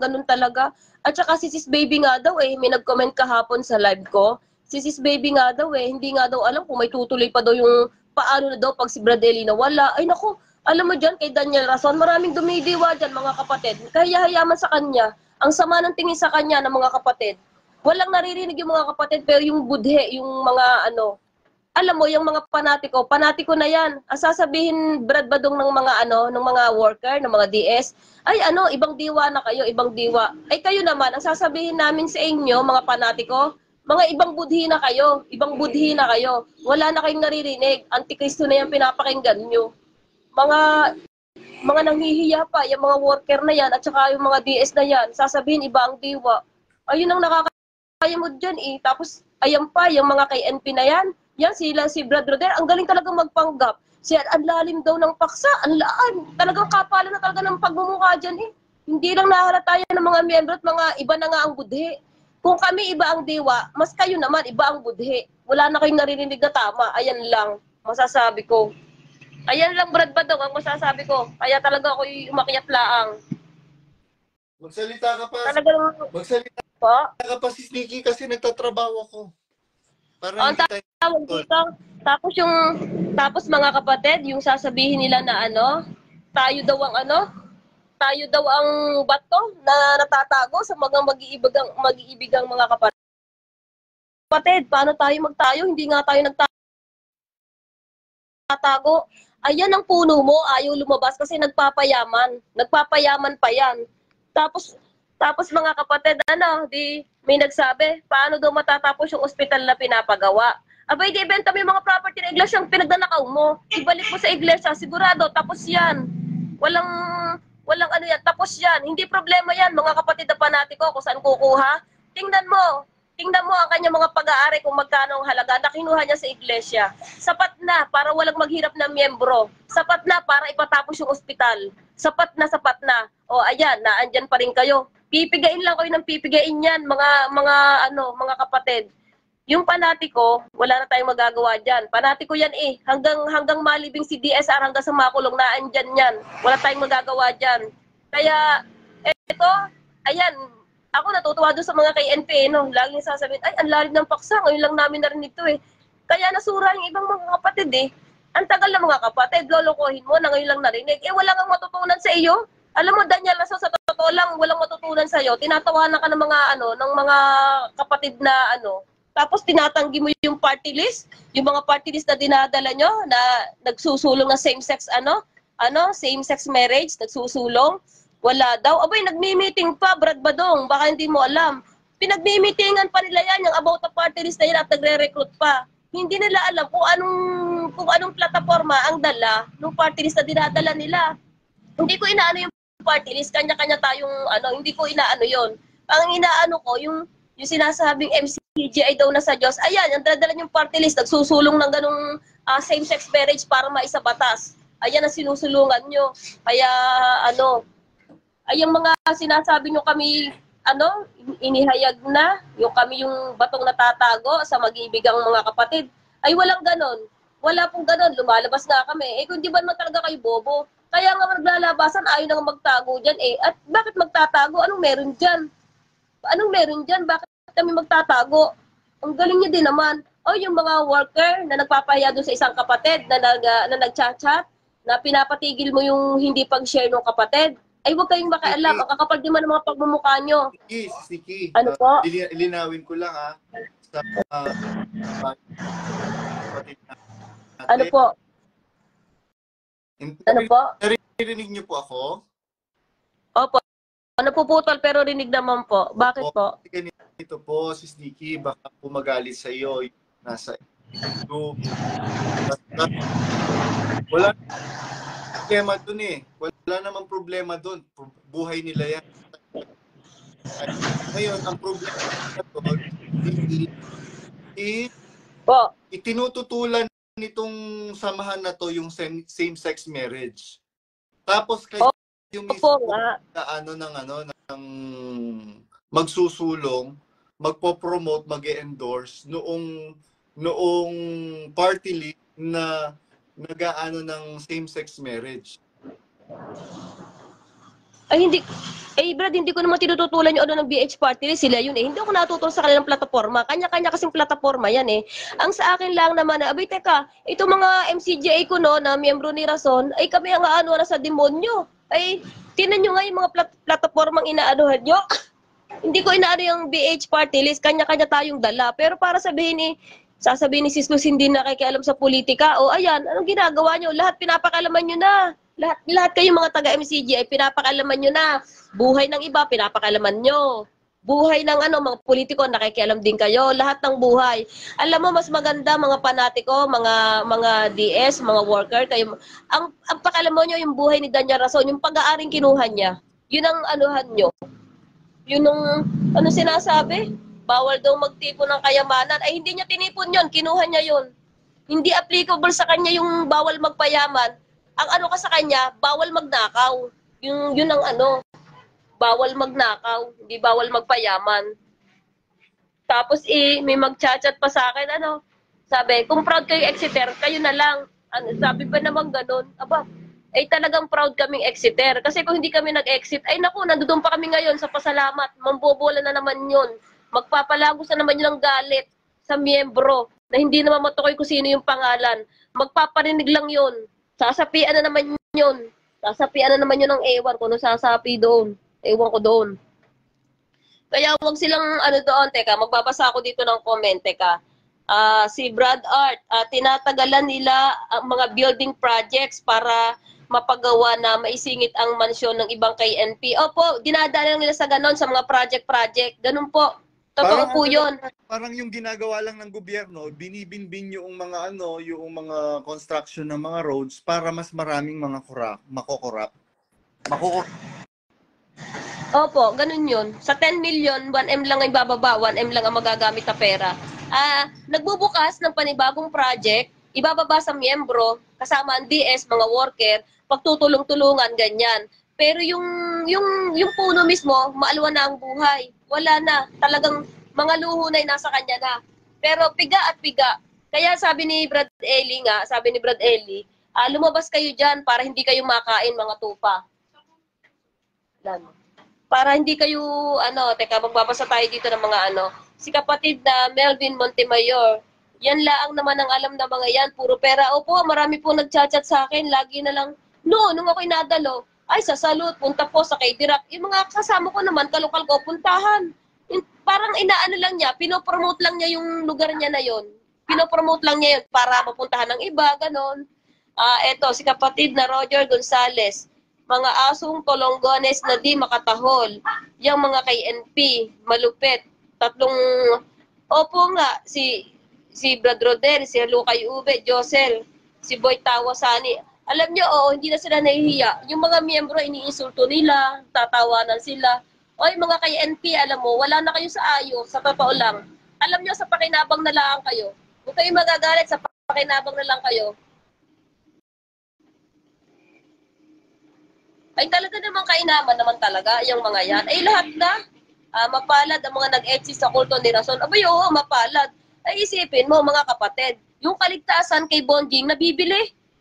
ganun talaga. At saka si Sis Baby nga daw may nag-comment kahapon sa live ko. Si Sis Baby nga daw hindi nga daw alam kung may tutuloy pa daw yung paano na daw pag si Brad Eli nawala. Ay naku, alam mo dyan kay Daniel Rason, maraming dumidiwa dyan mga kapatid. Kahiyahayaman sa kanya. Ang sama ng tingin sa kanya ng mga kapatid. Walang naririnig yung mga kapatid, pero yung budhe, yung mga alam mo, yung mga panatiko na yan. Ang sasabihin, Brad Badong ng mga ng mga worker, ng mga DS, ay ibang diwa na kayo, ibang diwa. Ay kayo naman, ang sasabihin namin sa inyo, mga panatiko, mga ibang budhi na kayo, ibang budhi na kayo. Wala na kayong naririnig. Antikristo na yan pinapakinggan nyo. Mga nanghihiya pa, yung mga worker na yan, at saka yung mga DS na yan, sasabihin iba ang diwa. Ayun ang nakakaya mo dyan Tapos, ayan pa, yung mga kay NP na yan, si Brad Roder, ang galing talagang magpanggap. Ang lalim daw ng paksa, ang laan. Talagang kapalan na talaga ng pagmumukha dyan Hindi lang nahalata yan ng mga miyembro at mga iba na nga ang budhi. Kung kami iba ang diwa, mas kayo naman iba ang budhi. Wala na kayong naririnig na tama. Ayan lang, masasabi ko. Ayan lang, Brad Badong, ang masasabi ko. Kaya talaga ako umakyat laang. Magsalita ka pa. Magsalita ka pa si Sneaky kasi nagtatrabaho ako. Para hindi tayo. Tapos mga kapatid, yung sasabihin nila na tayo daw ang bato na natatago sa mga mag-iibigang mga kapatid. Kapatid, paano tayo magtayo? Hindi nga tayo nagtatago. Ayan ang puno mo, ayaw lumabas kasi nagpapayaman. Nagpapayaman pa yan. Tapos mga kapatid, may nagsabi, paano daw matatapos yung ospital na pinapagawa? Abay, di ibenta mo yung mga property na iglesia, yung pinagnanakaw mo. Ibalik mo sa iglesia, sigurado, tapos yan. Walang yan, tapos yan. Hindi problema yan, mga kapatid na panatiko, kung saan kukuha. Tingnan mo ang kanyang mga pag-aari kung magkano ang halaga na kinuha niya sa iglesia. Sapat na para walang maghirap na miyembro. Sapat na para ipatapos yung ospital. Sapat na. O ayan, naandyan pa rin kayo. Pipigain lang kayo ng pipigain yan, mga kapatid. Yung panatiko, wala na tayong magagawa dyan. Panatiko yan hanggang malibing si DSR, hanggang sa makulong, naandyan yan. Wala tayong magagawa dyan. Kaya, ayan, ako natutuwa doon sa mga kay NP, laging sasabihin, ay, ang lalim ng paksa, ngayon lang namin narinig ito Kaya nasura yung ibang mga kapatid Ang tagal na mga kapatid, lolokohin mo na ngayon lang narinig. Wala kang matutunan sa iyo. Alam mo, Daniel Rason, sa totoo lang, walang matutunan sa iyo. Tinatawanan ka ng mga, ng mga kapatid na, tapos tinatanggi mo yung party list, yung mga party list na dinadala nyo, na nagsusulong ng same-sex, same-sex marriage, nagsusulong. Wala daw. Abay, nagmi-meeting pa, Brad Badong. Baka hindi mo alam. Pinagmi-meetingan pa nila yan, yung about the party list na yun, at nagre-recruit pa. Hindi nila alam kung anong plataforma ang dala ng party list na dinadala nila. Hindi ko inaano yung party list, kanya-kanya tayong, hindi ko inaano yon. Ang inaano ko, yung sinasabing MCGI daw na sa Diyos, ayan, ang dala yung party list, nagsusulong ng ganung same-sex marriage para maisabatas. Ayan ang sinusulungan nyo. Kaya, ay yung mga sinasabi nyo kami, inihayag na, yung kami yung batong natatago sa mag-iibigang mga kapatid, ay walang ganon. Wala pong ganon, lumalabas nga kami. Kung di ba naman talaga kayo bobo? Kaya nga naglalabasan, ayaw nang magtago dyan At bakit magtatago? Anong meron dyan? Bakit kami magtatago? Ang galing niya din naman. O yung mga worker na nagpapahiya doon sa isang kapatid na nag-chat, na pinapatigil mo yung hindi pag-share ng kapatid, ay huwag kayong makialam. Ang kakapal din man ng mga pagmumukha nyo. Siki, Ano po? Linawin ko lang sa kapatid natin. Ano po? Ano po? Naririnig niyo po ako? Opo. Napuputol pero rinig naman po. Bakit po? Ito po, Sis Nikki, baka pumagalit sa iyo yung nasa group. Wala problema dun eh. Wala namang problema dun. Buhay nila yan. Ngayon, ang problema doon, itinututulan nitong samahan na to yung same-sex marriage. Tapos kayo yung mismo ng magsusulong, magpo-promote, mag-endorse noong party list na nag-aano ng same-sex marriage. Ay hindi, Brad, hindi ko naman tinututulan yung ano ng BH party list, sila yun eh. Hindi ako natutulong sa kanilang plataforma. Kanya-kanya kasing plataforma yan eh. Ang sa akin lang naman, abay teka, ito mga MCGA ko no, na miyembro ni Rason, ay kami ang ano na sa demonyo. Ay, tinan nyo nga yung mga plataformang inaanuhan nyo. Hindi ko inaano yung BH party list, kanya-kanya tayong dala. Pero para sabihin sasabihin ni Sis Luz, hindi nakikialam sa politika. O ayan, anong ginagawa nyo? Lahat pinapakalaman nyo na. Lahat kayong mga taga-MCG ay pinapakalaman nyo na. Buhay ng iba, pinapakalaman nyo. Buhay ng mga politiko, nakikialam din kayo. Lahat ng buhay. Alam mo, mas maganda mga panatiko, mga DS, mga worker, kayo. Ang pakalaman nyo yung buhay ni Danya Rason, yung pag-aaring kinuha niya. Yun ang anuhan nyo. Yun ang, sinasabi? Bawal daw magtipon ng kayamanan. Ay, hindi niya tinipon yun. Kinuha niya yun. Hindi applicable sa kanya yung bawal magpayaman. Ang ano ka sa kanya, bawal magnakaw. Yun ang bawal magnakaw, hindi bawal magpayaman. Tapos may mag-chat pa sa akin, sabi, kung proud kayo Exeter, kayo na lang. Sabi pa naman ganun, aba, talagang proud kaming Exeter. Kasi kung hindi kami nag-exit, naku, nandoon pa kami ngayon sa pasalamat. Mambobola na naman yun. Magpapalagos na naman yun ng galit sa miyembro na hindi naman matukoy kung sino yung pangalan. Magpaparinig lang yun. Sasapian na naman yun. Sasapian na naman yun ng ewan ko nung sasapi doon. Ewan ko doon. Kaya huwag silang doon. Teka, magbabasa ako dito ng comment. Teka. Si Brad Art, tinatagalan nila ang mga building projects para mapagawa na maisingit ang mansyon ng ibang KNP. Opo, dinadala nila sa ganon, sa mga project. Ganun po. Totoo po yun. Parang yung ginagawa lang ng gobyerno, binibinbin yung mga yung mga construction ng mga roads para mas maraming mga makokorap. Opo, ganun yun. Sa 10 million, 1M lang ay bababa, 1M lang ang magagamit na pera. Nagbubukas ng panibagong project, ibababa sa miyembro, kasama ang DS, mga worker, pagtutulong-tulungan, ganyan. Pero yung puno mismo, maalwan na ang buhay. Wala na. Talagang mga luho na nasa kanya na. Pero piga at piga. Kaya sabi ni Brad Eli, lumabas kayo dyan para hindi kayo makain mga tupa. Para hindi kayo, teka, magbabasa tayo dito ng mga si kapatid na Melvin Montemayor, yan laang naman ang alam na mga yan, puro pera. Opo, marami po nagchat-chat sa akin, lagi na lang, nung ako'y nadalo, ay sa salute, punta po sa kay Dirap. Yung mga kasama ko naman, kalokal ko, puntahan. Parang inaano lang niya, pinopromote lang niya yung lugar niya na yon. Pinopromote lang niya yun para mapuntahan ng iba, ganon. Eto, si kapatid na Roger Gonzales, mga asong tolonggones na di makatahol. Yung mga kay NP, malupit. Opo nga, si Brad Roder, si Lucay Ube, Josel, si Boy Tawasani. Alam nyo, hindi na sila nahihiya. Yung mga miyembro, iniinsulto nila, tatawanan sila. Oy, mga kay NP, alam mo, wala na kayo sa ayos, sa totoo lang. Alam nyo, sa pakinabang na lang kayo. Kung kayo magagalit, sa pakinabang na lang kayo. Ay talaga namang kainaman naman talaga, yung mga yan. Ay lahat na, mapalad ang mga nag-exist sa kulto ni Rason. Abay, oo, mapalad. Ay isipin mo, mga kapatid, yung kaligtasan kay Bonjing,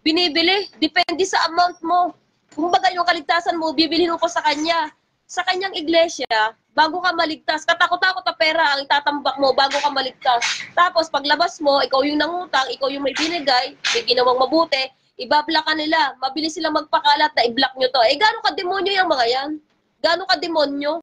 binibili, depende sa amount mo. Kung baga yung kaligtasan mo, bibilhin mo pa sa kanya. Sa kanyang iglesia, bago ka maligtas. Katakot-takot na pera ang itatambak mo bago ka maligtas. Tapos paglabas mo, ikaw yung nangutang, ikaw yung may binigay, may ginawang mabuti, ibablock ka nila. Mabilis silang magpakalat na i-block nyo to. Gaano ka-demonyo yung mga yan? Gaano ka-demonyo?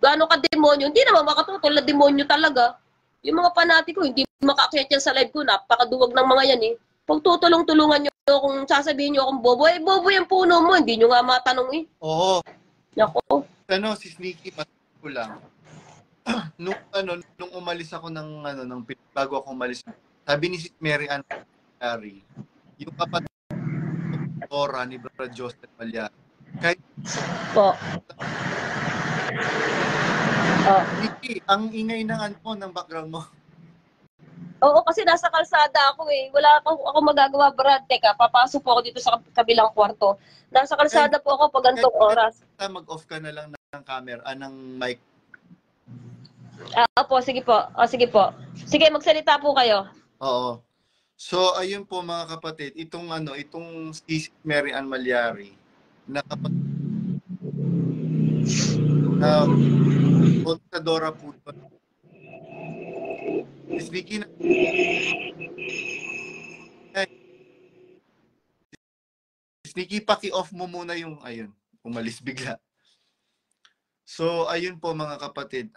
Gaano ka-demonyo? Hindi naman makatutol na demonyo talaga. Yung mga panatiko, hindi makaakyat yan sa live ko. Napakaduwag ng mga yan eh. Pag tutulong-tulungan nyo, kung sasabihin nyo akong bobo, bobo yung puno mo. Hindi nyo nga matanong eh. Oo. Nako. Si Sneaky, ko lang. nung umalis ako bago ako umalis, sabi ni si Mary Ann Malyari, yung kapatid Dora ni Brad Joseph Malyari, kahit Po. Sneaky, ang ingay ng background mo. Oo, kasi nasa kalsada ako eh. Wala ako magagawa, Brad. Teka, papasok po ako dito sa kabilang kwarto. Nasa kalsada po ako pag gantong oras. Mag-off ka na lang ng camera, ng mic. Opo, sige po. Sige po. Sige, magsalita po kayo. Oo. So, ayun po mga kapatid, itong si Mary Ann Malyari, na kapatid, sa Dora po, Sneaky na, Sneaky, paki-off mo muna yung, umalis bigla. So, ayun po mga kapatid,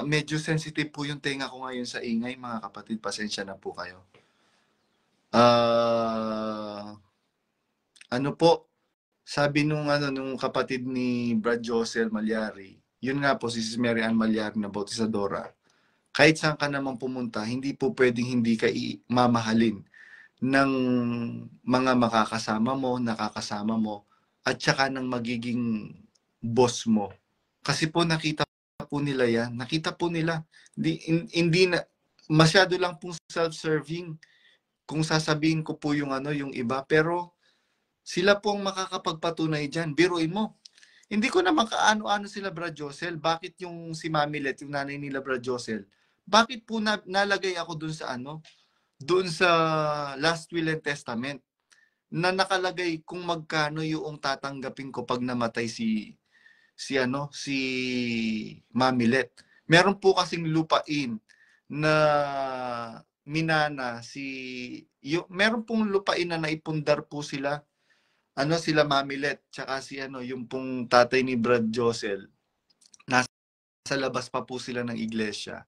medyo sensitive po yung tenga ko ngayon sa ingay, mga kapatid, pasensya na po kayo. Sabi nung kapatid ni Brad Joseph Malyari, yun nga po si Mary Ann Malyari na bautisadora. Kahit saan ka naman pumunta, hindi po pwedeng hindi ka mamahalin ng mga nakakasama mo, at saka ng magiging boss mo. Kasi po nakita po nila yan. Nakita po nila. Hindi na, masyado lang pong self-serving kung sasabihin ko po yung iba. Pero sila pong makakapagpatunay dyan. Biruin mo. Hindi ko naman kaano-ano sila Brad Josel. Bakit yung si Mamilet, yung nanay nila Brad Josel, bakit po nalagay ako doon sa Last Will and Testament na nakalagay kung magkano yung tatanggapin ko pag namatay si Mamilet. Meron po kasing lupain na minana meron pong lupain na naipundar po sila sila Mamilet tsaka yung pong tatay ni Brad Josel. Nasa labas pa po sila ng iglesia.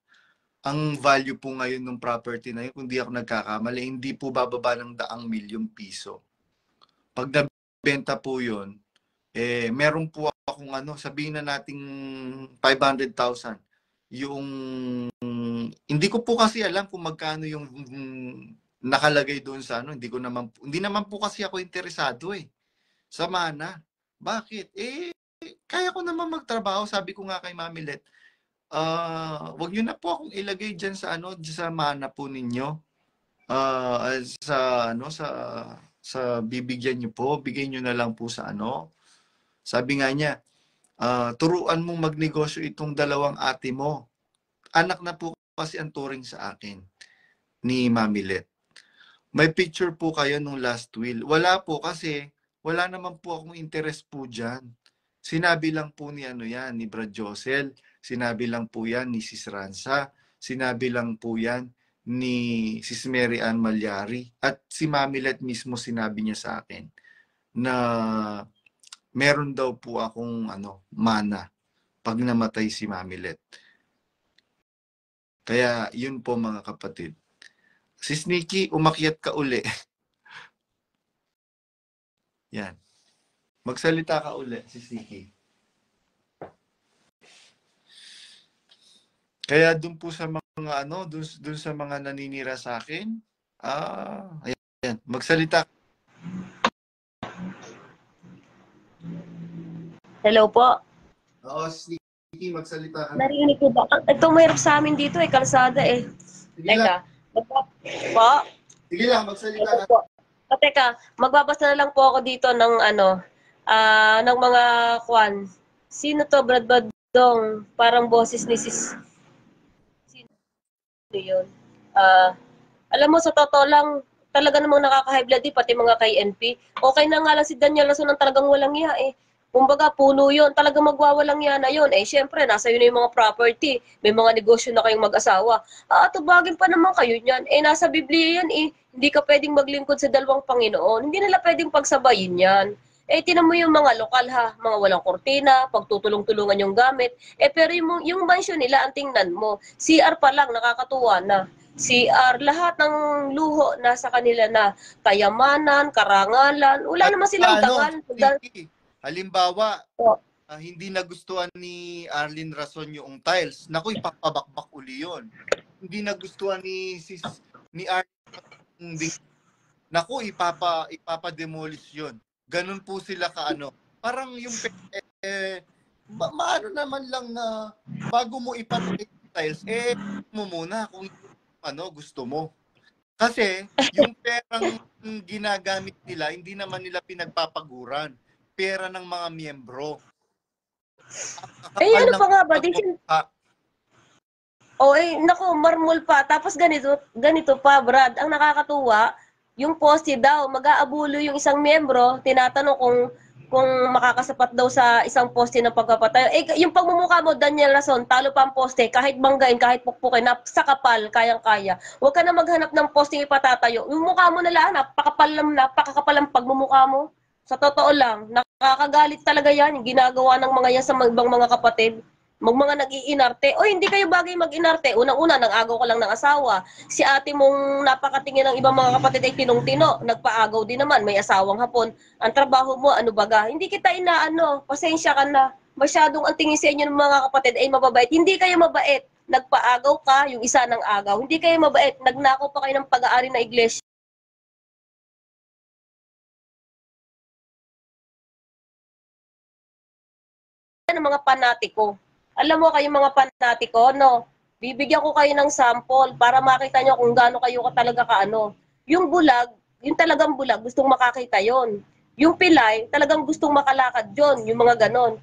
Ang value po ngayon ng property na yun, kung di ako nagkakamali, hindi po bababa ng 100,000,000 piso. Pag nabenta po yun, meron po akong sabihin na nating 500,000. Yung, hindi ko po kasi alam kung magkano yung nakalagay doon sa hindi naman po kasi ako interesado sa mana. Bakit? Kaya ko naman magtrabaho, sabi ko nga kay Mamilet. Wag niyo na po akong ilagay diyan sa sa mana po ninyo. Sa bibigyan niyo po, bigay niyo na lang po sa Sabi nga niya, turuan mong magnegosyo itong dalawang ate mo. Anak na po kasi ang turing sa akin ni Mamilet. May picture po kayo nung last will. Wala po kasi wala naman po akong interest po diyan. Sinabi lang po ni ni Brad Josel. Sinabi lang po yan ni Sis Ranza. Sinabi lang po yan ni Sis Mary Ann Malyari. At si Mamilet mismo sinabi niya sa akin na meron daw po akong mana pag namatay si Mamilet. Kaya yun po mga kapatid. Si Sneaky, umakyat ka uli. Yan. Magsalita ka uli si Sneaky. Kaya doon po sa mga doon sa mga naninira sa akin, ayan, magsalita. Hello po. Oo, Sneaky, magsalita ka. Narinig ko ba? Ito mahirap sa amin dito kalsada Sige lang. Po? Sige lang, magsalita ka. Po. Teka, magbabasa na lang po ako dito ng ng mga kwan. Sino to, Brad Badong? Parang boses ni Sis. Yun. Alam mo, sa totoo lang, talaga namang nakaka-high blood pati mga kay NP. Okay na nga lang si Daniel Lason ang talagang walang iya Kumbaga, puno yun. Talagang magwawalang yan na yun. Eh, syempre, nasa yun na yung mga property. May mga negosyo na kayong mag-asawa. Tubagin pa naman kayo niyan. Eh, nasa Biblia yan eh. Hindi ka pwedeng maglingkod sa dalawang Panginoon. Hindi nila pwedeng pagsabayin yan. Eh, tinan mo yung mga lokal ha, mga walang kortina, pagtutulong-tulungan yung gamit. Eh, pero yung mansion nila, ang tingnan mo, CR pa lang, nakakatuwa na. CR, lahat ng luho nasa kanila na kayamanan, karangalan, wala naman silang dangal. Pinky, halimbawa, Oh. hindi nagustuhan ni Arlene Rason yung tiles. Naku, ipapabakbak uli yun. Hindi nagustuhan ni Arlene Rason, naku, ipapa-demolish yun. Ganun po sila kaano. Parang yung maano naman lang na bago mo ipatay tiles, mo muna kung gusto mo. Kasi yung perang ginagamit nila, hindi naman nila pinagpapaguran. Pera ng mga miyembro. Ano pa nga ba? Naku, marmol pa. Tapos ganito pa, Brad. Ang nakakatuwa, yung poste daw, mag-aabulo yung isang miyembro, tinatanong kung makakasapat daw sa isang poste ng pagpapatayo. Yung pagmumukha mo, Daniel Rason, talo pa ang poste, kahit banggain, kahit pukpukin, sa kapal, kayang-kaya. Huwag ka na maghanap ng posting ipatatayo. Yung mukha mo na lang, napakakapal ang pagmumukha mo. Sa totoo lang, nakakagalit talaga yan, yung ginagawa ng mga yan sa ibang mga kapatid. Mga nag-iinarte. Hindi kayo bagay mag-inarte. Unang-una, nag-agaw ka lang ng asawa. Si ate mong napakatingin ng ibang mga kapatid ay tinong-tino. Nagpaagaw din naman. May asawang hapon. Ang trabaho mo, ano baga? Hindi kita inaano. Pasensya ka na. Masyadong ang tingin sa inyo ng mga kapatid ay mababait. Hindi kayo mabait. Nagpaagaw ka, yung isa ng agaw. Hindi kayo mabait. Nagnakaw pa kayo ng pag-aari na iglesia. Ng mga panatiko. Alam mo kayong mga panatiko, no? Bibigyan ko kayo ng sample para makita nyo kung gaano kayo talaga kaano. Yung bulag, yung talagang bulag, gustong makakita yon. Yung pilay, talagang gustong makalakad yon, yung mga ganon.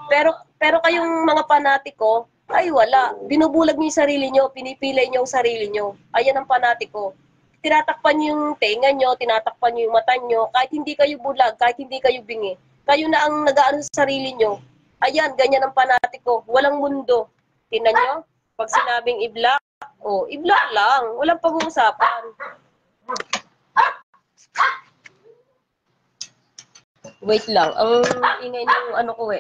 Pero kayong mga panatiko, ay wala. Binubulag niyo yung sarili nyo, pinipilay niyo yung sarili nyo. Ayan ang panatiko. Tinatakpan niyo yung tenga nyo, tinatakpan niyo yung mata nyo, kahit hindi kayo bulag, kahit hindi kayo bingi. Kayo na ang nag-aano sa sarili nyo. Ayan, ganyan ang panatiko. Walang mundo. Tingnan nyo, pag sinabing i-block, i-block lang. Walang pag-uusapan. Wait lang. Ang ingay ng ano ko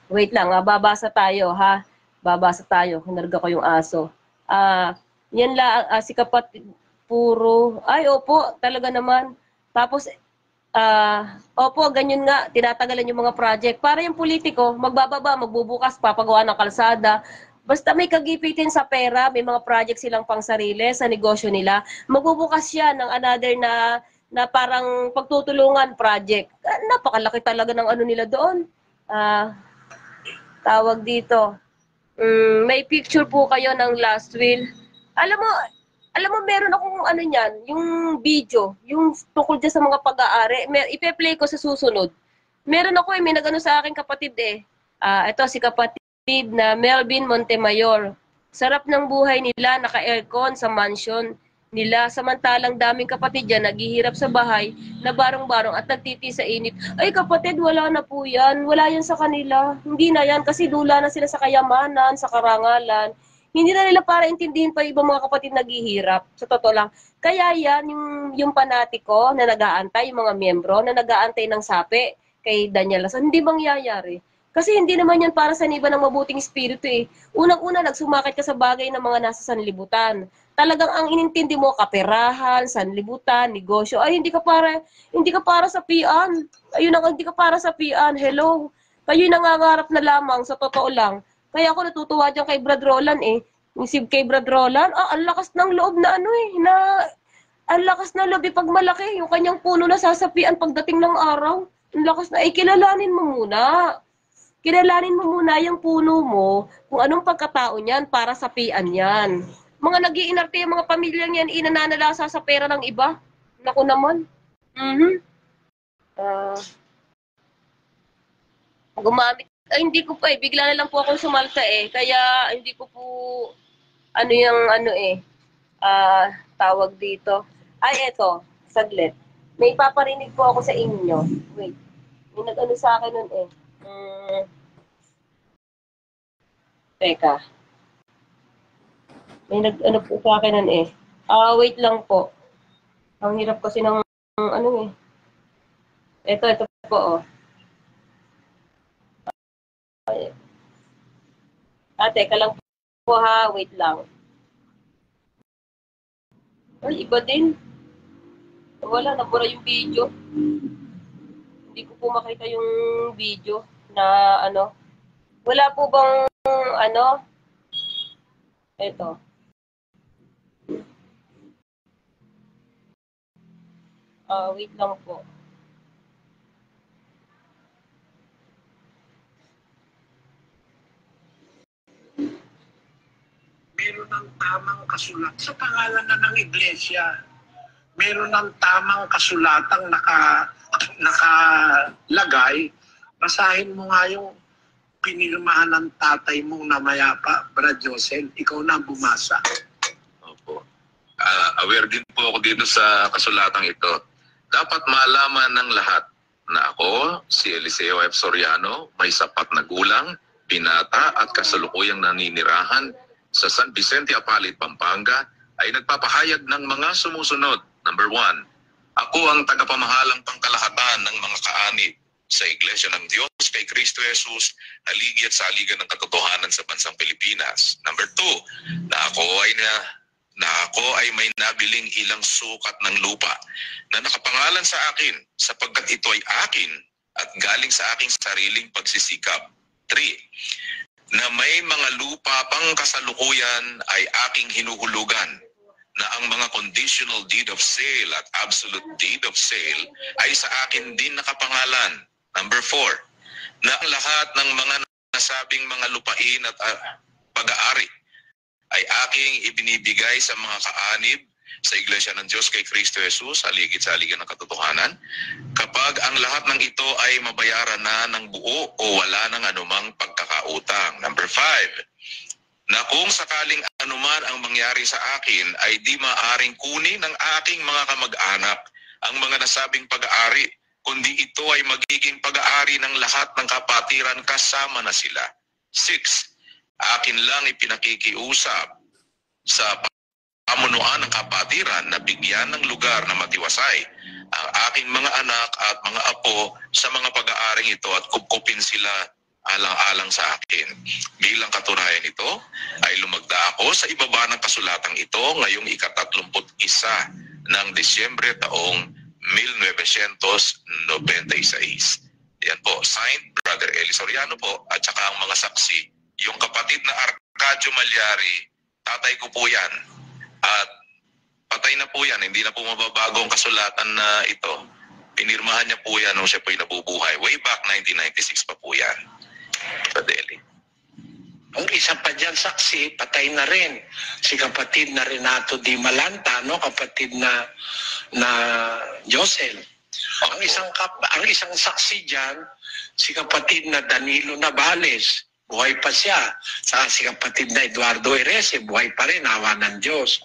Wait lang, babasa tayo ha. Babasa tayo. Hinarga ko yung aso. Yan lang, si kapatid puro. Ay, opo, talaga naman. Tapos, opo, ganyan nga, tinatagalan yung mga project. Para yung politiko, magbababa, magbubukas, papagawa ng kalsada. Basta may kagipitin sa pera, may mga project silang pang sarili sa negosyo nila. Magbubukas siya ng another na parang pagtutulungan project. Napakalaki talaga ng ano nila doon. Tawag dito. May picture po kayo ng last will. Alam mo meron akong ano niyan, yung video, yung tungkol dyan sa mga pag-aari. Ipe-play ko sa susunod. Meron ako may nagano sa akin kapatid ito si kapatid na Melvin Montemayor. Sarap ng buhay nila, naka-aircon sa mansion nila. Samantalang daming kapatid dyan, naghihirap sa bahay, na barong-barong at nagtiti sa init. Ay kapatid, wala na po yan. Wala yan sa kanila. Hindi na yan kasi dula na sila sa kayamanan, sa karangalan. Hindi na nila para intindihin pa ibang mga kapatid naghihirap. Sa totoo lang. Kaya yan, yung panatiko na nag-aantay, yung mga miyembro na nag-aantay ng sapi kay Daniel Rason, hindi mangyayari. Kasi hindi naman yan para sa iba ng mabuting espiritu Unang-una, nagsumakit ka sa bagay ng mga nasa sanlibutan. Talagang ang inintindi mo, kaperahan, sanlibutan, negosyo. Ay, hindi ka para sa pian. Ayun ang hindi ka para sa pian. Hello. Kayo'y nangangarap na lamang, sa totoo lang. Kaya ako natutuwa dyan kay Brad Roland kay Brad Roland, ang lakas ng loob na ang lakas ng loob pag malaki. Yung kanyang puno na sasapian pagdating ng araw. Ang lakas na, kilalanin mo muna. Kilalanin mo muna yung puno mo, kung anong pagkatao niyan para sapian yan. Mga nag-iinarte yung mga pamilyang yan, inananalasa sa pera ng iba. Naku naman. Gumamit hindi ko pa bigla na lang po akong sumalta kaya hindi ko po ano yung tawag dito. Ay, eto, saglit. May paparinig po ako sa inyo. Wait. May nag-ano sa akin nun Teka. May nag-ano po sa akin nun wait lang po. Ang hirap kasi ng Ito po teka lang po ha. Wait lang. Ay, iba din. Wala, nabura yung video. Hindi ko po makita yung video na Wala po bang Ito. Wait lang po. Meron ng tamang kasulat sa pangalan na ng iglesia. Meron ng tamang kasulatang nakalagay. Basahin mo nga yung pinirmahan ng tatay mong namayapa, Brad Josel. Ikaw na bumasa. Opo. Aware din po ako dito sa kasulatang ito. Dapat malaman ng lahat na ako, si Eliseo F. Soriano, may sapat na gulang, binata at kasalukuyang naninirahan sa San Vicente Apalit, Pampanga, ay nagpapahayag ng mga sumusunod. Number 1, ako ang tagapamahalang pangkalahatan ng mga kaanib sa Iglesia ng Diyos kay Kristo Jesus, haligi at saligan ng katotohanan sa bansang Pilipinas. Number 2, na ako ay may nabiling ilang sukat ng lupa na nakapangalan sa akin sapagkat ito ay akin at galing sa aking sariling pagsisikap. 3, na may mga lupa pang kasalukuyan ay aking hinuhulugan na ang mga conditional deed of sale at absolute deed of sale ay sa akin din nakapangalan. Number 4, na ang lahat ng mga nasabing mga lupain at pag-aari ay aking ibinibigay sa mga kaanib sa Iglesia ng Diyos kay Kristo Jesus, haligid sa haligan ng katotohanan, kapag ang lahat ng ito ay mabayaran na ng buo o wala ng anumang pagkakautang. Number 5, na kung sakaling anuman ang mangyari sa akin ay di maaring kunin ng aking mga kamag-anak ang mga nasabing pag-aari, kundi ito ay magiging pag-aari ng lahat ng kapatiran kasama na sila. 6, akin lang ipinakikiusap sa pamunuan ng kapatiran na bigyan ng lugar na matiwasay ang aking mga anak at mga apo sa mga pag-aaring ito at kupkupin sila alang-alang sa akin. Bilang katunayan ito, ay lumagda ako sa ibaba ng kasulatang ito ngayong ika-31 ng Disyembre taong 1996. Yan po, signed Brother Eli Soriano po at saka ang mga saksi. Yung kapatid na Arcadio Malyari, tatay ko po yan. At patay na po yan, hindi na po mababago ang kasulatan na ito. Pinirmahan niya po yan nung siya po'y nabubuhay. Way back 1996 pa po yan. Sa Delhi. Ang isa pa dyan saksi, patay na rin. Si kapatid na Renato Di Malanta, no? Kapatid na Josel. Ang isang saksi dyan, si kapatid na Danilo Navales. Buhay pa siya. Saka si kapatid na Eduardo Erese, buhay pa rin, awa ng Diyos.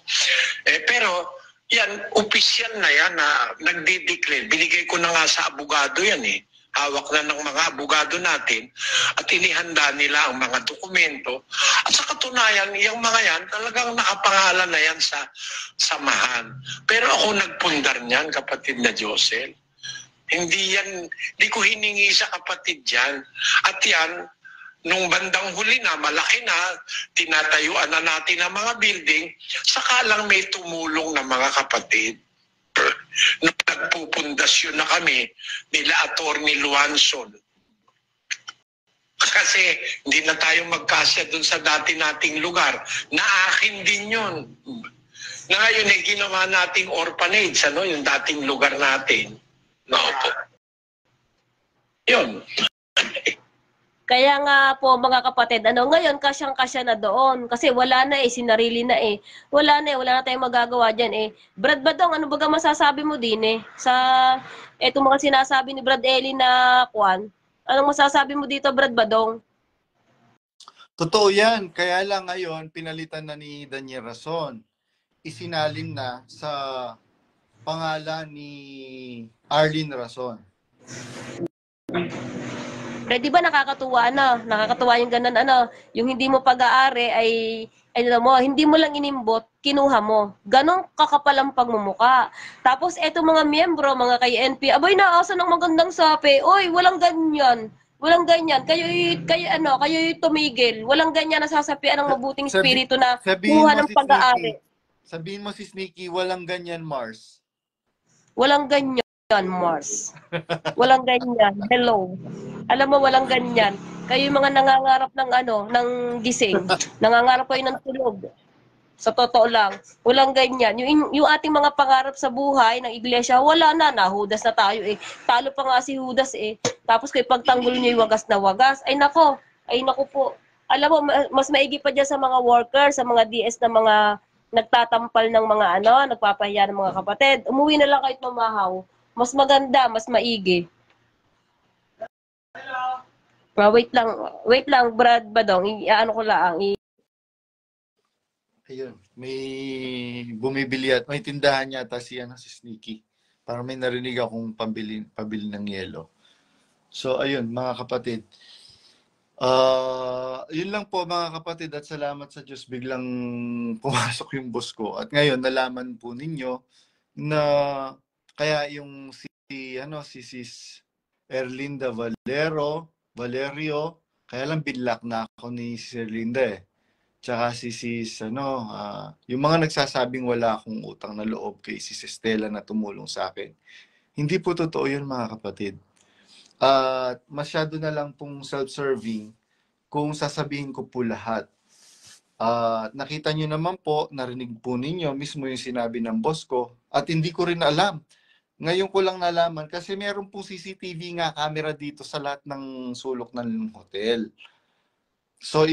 Pero, yan, opisyal na yan na nagdi-declare. Binigay ko na nga sa abogado yan Hawak na ng mga abogado natin at inihanda nila ang mga dokumento. At sa katunayan, yung mga yan, talagang nakapangalan na yan sa samahan. Pero ako nagpundar niyan, kapatid na Josel. Hindi ko hiningi sa kapatid yan. At yan, nung bandang huli na, malaki na, tinatayuan na natin ang mga building, saka lang may tumulong na mga kapatid. Nung nagpupundasyon na kami, nila Atty. Luanson. Kasi hindi na tayo magkasya dun sa dati nating lugar. Na akin din yun. Na ngayon ay ginawa nating orphanage, yung dating lugar natin. No, po. Yun. Kaya nga po mga kapatid, ngayon kasyang-kasya na doon. Kasi wala na sinarili na wala na tayong magagawa dyan Brad Badong, ano baga masasabi mo din sa etong mga sinasabi ni Brad Eli na Anong masasabi mo dito, Brad Badong? Totoo yan. Kaya lang ngayon, pinalitan na ni Daniel Rason. Isinalin na sa pangalan ni Arlene Rason. Pero di ba nakakatuwa na? Nakakatuwa yung ganun, yung hindi mo pag-aari ay mo, hindi mo lang inimbot, kinuha mo. Ganong kakapal ang pagmumuka. Tapos eto mga miyembro, mga kay NP, abay naasa ng magandang sapi. Oy, walang ganyan. Walang ganyan. Kayo tumigil. Walang ganyan nasasapian ng mabuting espiritu na kuha ng pag-aari. Sabihin mo si Sneaky, walang ganyan, Mars. Walang ganyan, Mars. Walang ganyan. Hello. Alam mo, walang ganyan. Kayo yung mga nangangarap ng gising. Nangangarap kayo ng tulog. Sa totoo lang, walang ganyan. Yung ating mga pangarap sa buhay ng iglesia, wala na. Nahudas na tayo eh. Talo pa nga si Judas eh. Tapos kay pagtanggol niyo yung wagas na wagas. Ay nako po. Alam mo, mas maigi pa dyan sa mga workers, sa mga DS na mga nagtatampal ng mga nagpapahiya ng mga kapatid. Umuwi na lang kahit mamahaw. Mas maganda, mas maigi. Wait lang, Brad Badong. Ko lang. Ayun, may bumibili at may tindahan yata si Sneaky. Parang may narinig akong pabili ng yelo. So ayun, mga kapatid. Yun lang po mga kapatid at salamat sa Diyos, biglang pumasok yung boss ko. At ngayon nalaman po ninyo na kaya yung si Sis Erlinda Valerio, kaya lang binlock na ako ni Sis Erlinda eh. Tsaka si Sis, yung mga nagsasabing wala akong utang na loob kay Sis Estela na tumulong sa akin. Hindi po totoo yun mga kapatid. Masyado na lang pong self-serving kung sasabihin ko po lahat. Nakita nyo naman po, narinig po ninyo mismo yung sinabi ng boss ko at hindi ko rin alam. Ngayon ko lang nalaman kasi meron pong CCTV nga camera dito sa lahat ng sulok ng hotel. So,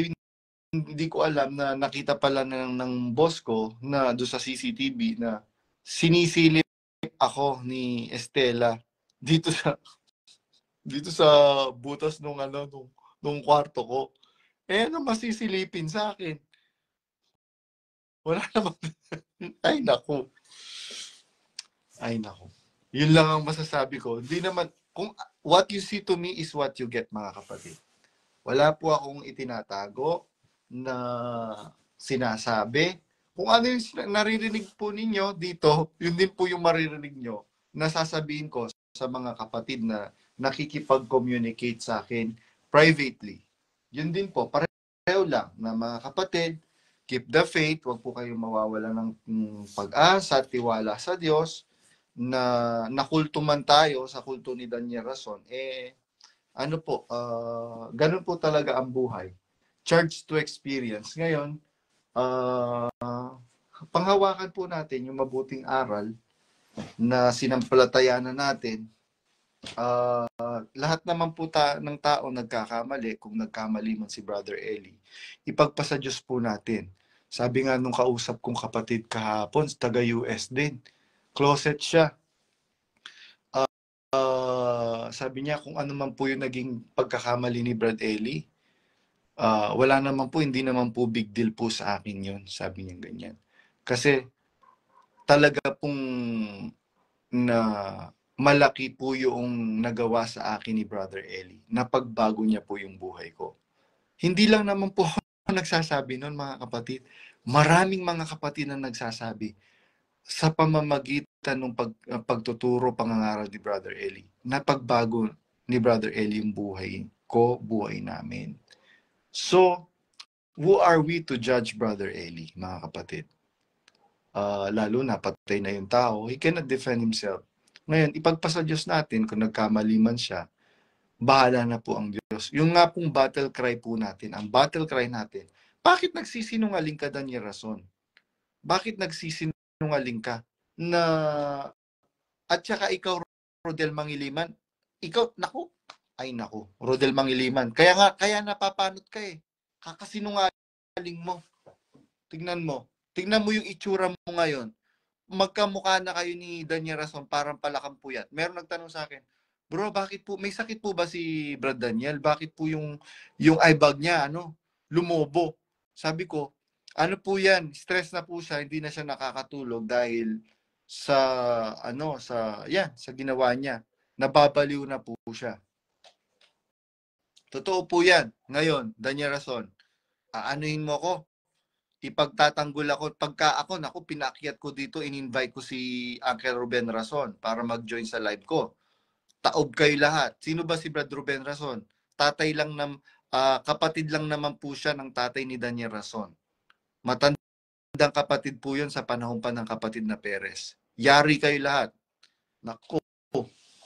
hindi ko alam na nakita pala ng boss ko na doon sa CCTV na sinisilip ako ni Estela dito sa butas nung kwarto ko. Ano masisilipin sa akin? Wala naman. Ay naku. Yun lang ang masasabi ko. Hindi naman, kung what you see to me is what you get mga kapatid. Wala po akong itinatago na sinasabi. Kung ano yung naririnig po ninyo dito, yun din po yung maririnig nyo na sasabihin ko sa mga kapatid na nakikipag-communicate sa akin privately. Yun din po, pareho lang na mga kapatid, keep the faith, huwag po kayong mawawala ng pag-asa at tiwala sa Diyos na nakulto man tayo sa kulto ni Daniel Rason. Ganun po talaga ang buhay. Charge to experience. Ngayon, panghawakan po natin yung mabuting aral na sinampalatayanan natin. Lahat naman po ng tao nagkakamali. Kung nagkamali man si Brother Eli, ipagpasa Diyos po natin. Sabi nga nung kausap kong kapatid kahapon, taga US din. Closet siya. Sabi niya kung ano man po yung naging pagkakamali ni Brad Eli, wala naman po, hindi naman po big deal po sa akin yun. Sabi niya ganyan. Kasi talaga pong na malaki po yung nagawa sa akin ni Brother Eli. Napagbago niya po yung buhay ko. Hindi lang naman po ako nagsasabi nun mga kapatid. Maraming mga kapatid na nagsasabi sa pamamagitan ng pagtuturo, pangangaral ni Brother Eli. Napagbago ni Brother Eli yung buhay ko, buhay namin. So, who are we to judge Brother Eli, mga kapatid? Lalo na patay na yung tao, he cannot defend himself. Ngayon, ipagpasa Diyos natin kung nagkamali man siya, bahala na po ang Diyos. Yung nga pong battle cry po natin, ang battle cry natin, bakit nagsisinungaling ka, Daniel Rason? Bakit nagsisinungaling ka? At saka ikaw, Rodel Mangiliman, Rodel Mangiliman. Kaya napapanot ka eh. Kakasinungaling mo. Tignan mo yung itsura mo ngayon. Magkamukha na kayo ni Daniel Rason, parang palakan puyat. Meron nagtanong sa akin, Bro, bakit po, may sakit po ba si Brad Daniel? Bakit po yung eye bag niya, lumobo? Sabi ko, ano po yan? Stress na po siya, hindi na siya nakakatulog dahil sa ginawa niya. Nababaliw na po siya. Totoo po yan. Ngayon, Daniel Rason, aanuhin mo ko? Ipagtatanggol ako. Pagka ako, pinakyat ko dito, in-invite ko si Uncle Ruben Rason para mag-join sa live ko. Taob kayo lahat. Sino ba si Brad Ruben Rason? Kapatid lang naman po siya ng tatay ni Daniel Rason. Matandang kapatid po yun sa panahon pa ng kapatid na Perez. Yari kayo lahat. Naku.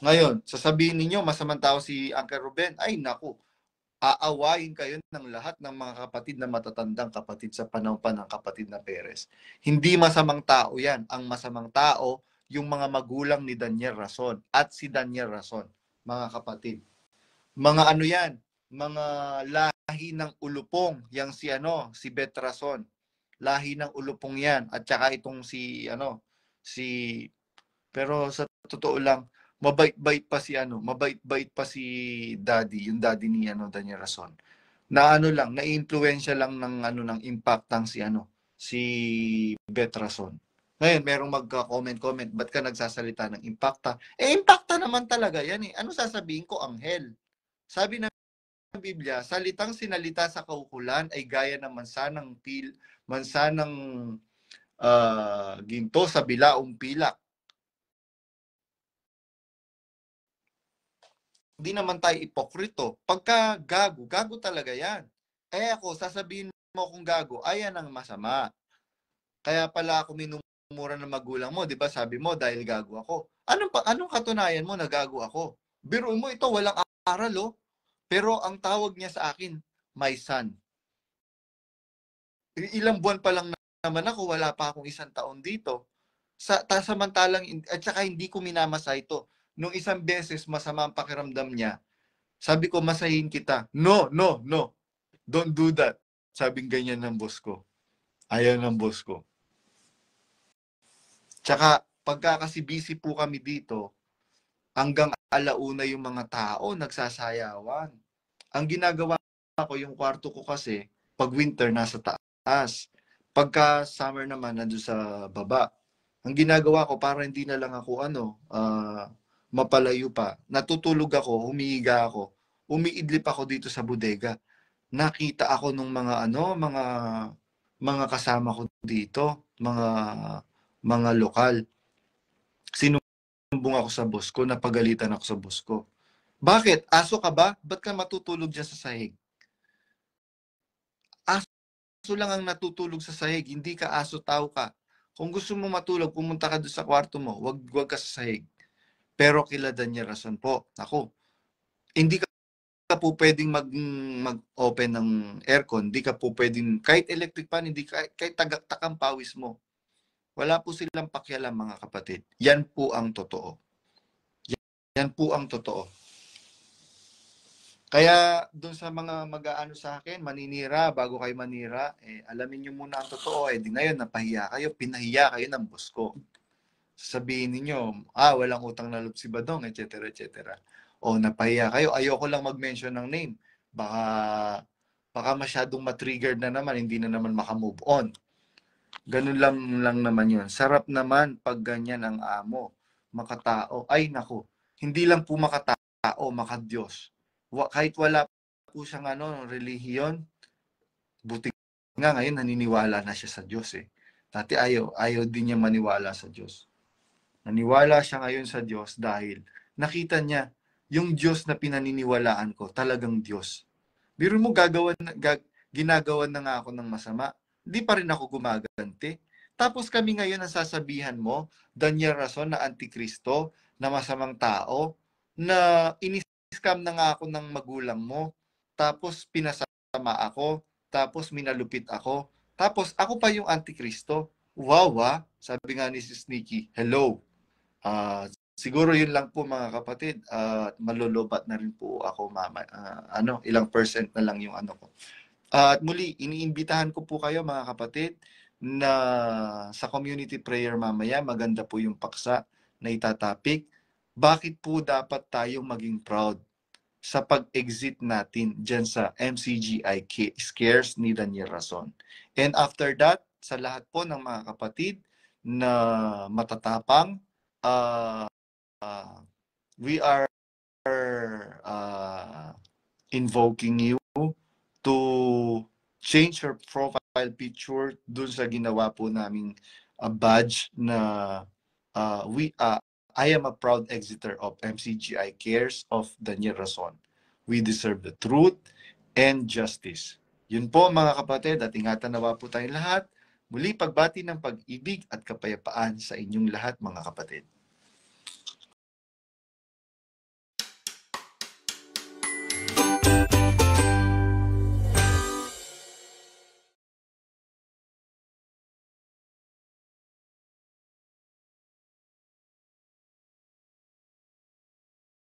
Ngayon, sasabihin ninyo, masamang tao si Uncle Ruben. Ay, naku. Aawayin kayo ng lahat ng mga kapatid na matatandang kapatid sa panahon pa ng kapatid na Perez. Hindi masamang tao yan. Ang masamang tao, yung mga magulang ni Daniel Rason at si Daniel Rason, mga kapatid. Mga ano yan, mga lahi ng ulupong, yang si Beth Rason. Lahi ng ulupong yan. At saka itong pero sa totoo lang, mabait-bait pa si Daddy, yung Daddy ni Daniel Rason. Na-influensya lang ng impactang si Beth Rason. Ngayon, merong magka-comment, ba't ka nagsasalita ng impacta? Impacta naman talaga yan eh. Ano sasabihin ko, anghel? Sabi ng Biblia, salitang sinalita sa kaukulan ay gaya ng mansanang ginto sa bilaong pilak. Hindi naman tayo ipokrito. Pagka gago talaga yan. Ako, sasabihin mo kung gago, ayan ang masama. Kaya pala ako minumura ng magulang mo, di ba? Sabi mo, dahil gago ako. Anong katunayan mo na gago ako? Biruin mo ito, walang aral, oh. Pero ang tawag niya sa akin, my son. Ilang buwan pa lang naman ako, wala pa akong 1 taon dito. Samantalang, at saka hindi ko minamasa ito. Nung isang beses, masama ang pakiramdam niya. Sabi ko, masahin kita. No. Don't do that. Sabing ganyan ng boss ko. Ayaw ng boss ko. Tsaka, pagka kasi busy po kami dito, hanggang alauna yung mga tao, nagsasayawan. Ang ginagawa ko, yung kwarto ko kasi, pag winter, nasa taas. Pagka summer naman, nandun sa baba. Ang ginagawa ko, para hindi na lang ako, mapalayo pa. Natutulog ako, humihiga ako. Umiidlip ako dito sa bodega. Nakita ako nung mga kasama ko dito, mga lokal. Sinumbong ako sa boss ko, napagalitan ako sa boss ko. Bakit? Aso ka ba? Ba't ka matutulog dyan sa sahig? Aso lang ang natutulog sa sahig, hindi ka aso, tao ka. Kung gusto mo matulog, pumunta ka doon sa kwarto mo, wag ka sa sahig. Pero kila Daniel Rason po, ako, hindi ka po pwedeng mag-open ng aircon, hindi ka po pwedeng, kahit electric fan, hindi kahit takang pawis mo. Wala po silang pakialam, mga kapatid. Yan po ang totoo. Yan po ang totoo. Kaya doon sa mga mag-aano sa akin, maninira, bago kayo manira, alamin nyo muna ang totoo. Di ngayon, napahiya kayo, pinahiya kayo ng boss ko. Sabihin ninyo, walang utang na loob si Badong, etc. O napahiya kayo, ayoko lang mag-mention ng name. Baka masyadong matrigger na naman, hindi na naman makamove on. Ganun lang naman yun. Sarap naman pag ganyan ang amo, makatao. Ay nako, hindi lang po makatao, makadiyos. Kahit wala po siyang relihiyon, buti nga ngayon naniniwala na siya sa Diyos eh. Dati ayaw din niya maniwala sa Diyos. Naniwala siya ngayon sa Diyos dahil nakita niya yung Diyos na pinaniniwalaan ko, talagang Diyos. Biro mo ginagawa na nga ako ng masama, di pa rin ako gumaganti. Tapos kami ngayon ang sasabihan mo, Daniel Rason na antikristo, na masamang tao, na scam na nga ako ng magulang mo, tapos pinasama ako, tapos minalupit ako, tapos ako pa yung antikristo. Wow, sabi nga ni Sis Nikki, hello. Siguro yun lang po, mga kapatid. Malulubat na rin po ako, mama. Ilang percent na lang yung ko. At muli, iniimbitahan ko po kayo, mga kapatid, na sa community prayer mamaya, maganda po yung paksa na itatapik. bakit po dapat tayong maging proud sa pag-exit natin dyan sa MCGI Cares ni Daniel Rason. And after that, sa lahat po ng mga kapatid na matatapang, we are invoking you to change your profile picture dun sa ginawa po naming badge na I am a proud exiter of MCGI Cares of Daniel Rason. We deserve the truth and justice. Yun po mga kapatid, at ingatan nawa po tayong lahat. Muli pagbati ng pag-ibig at kapayapaan sa inyong lahat mga kapatid.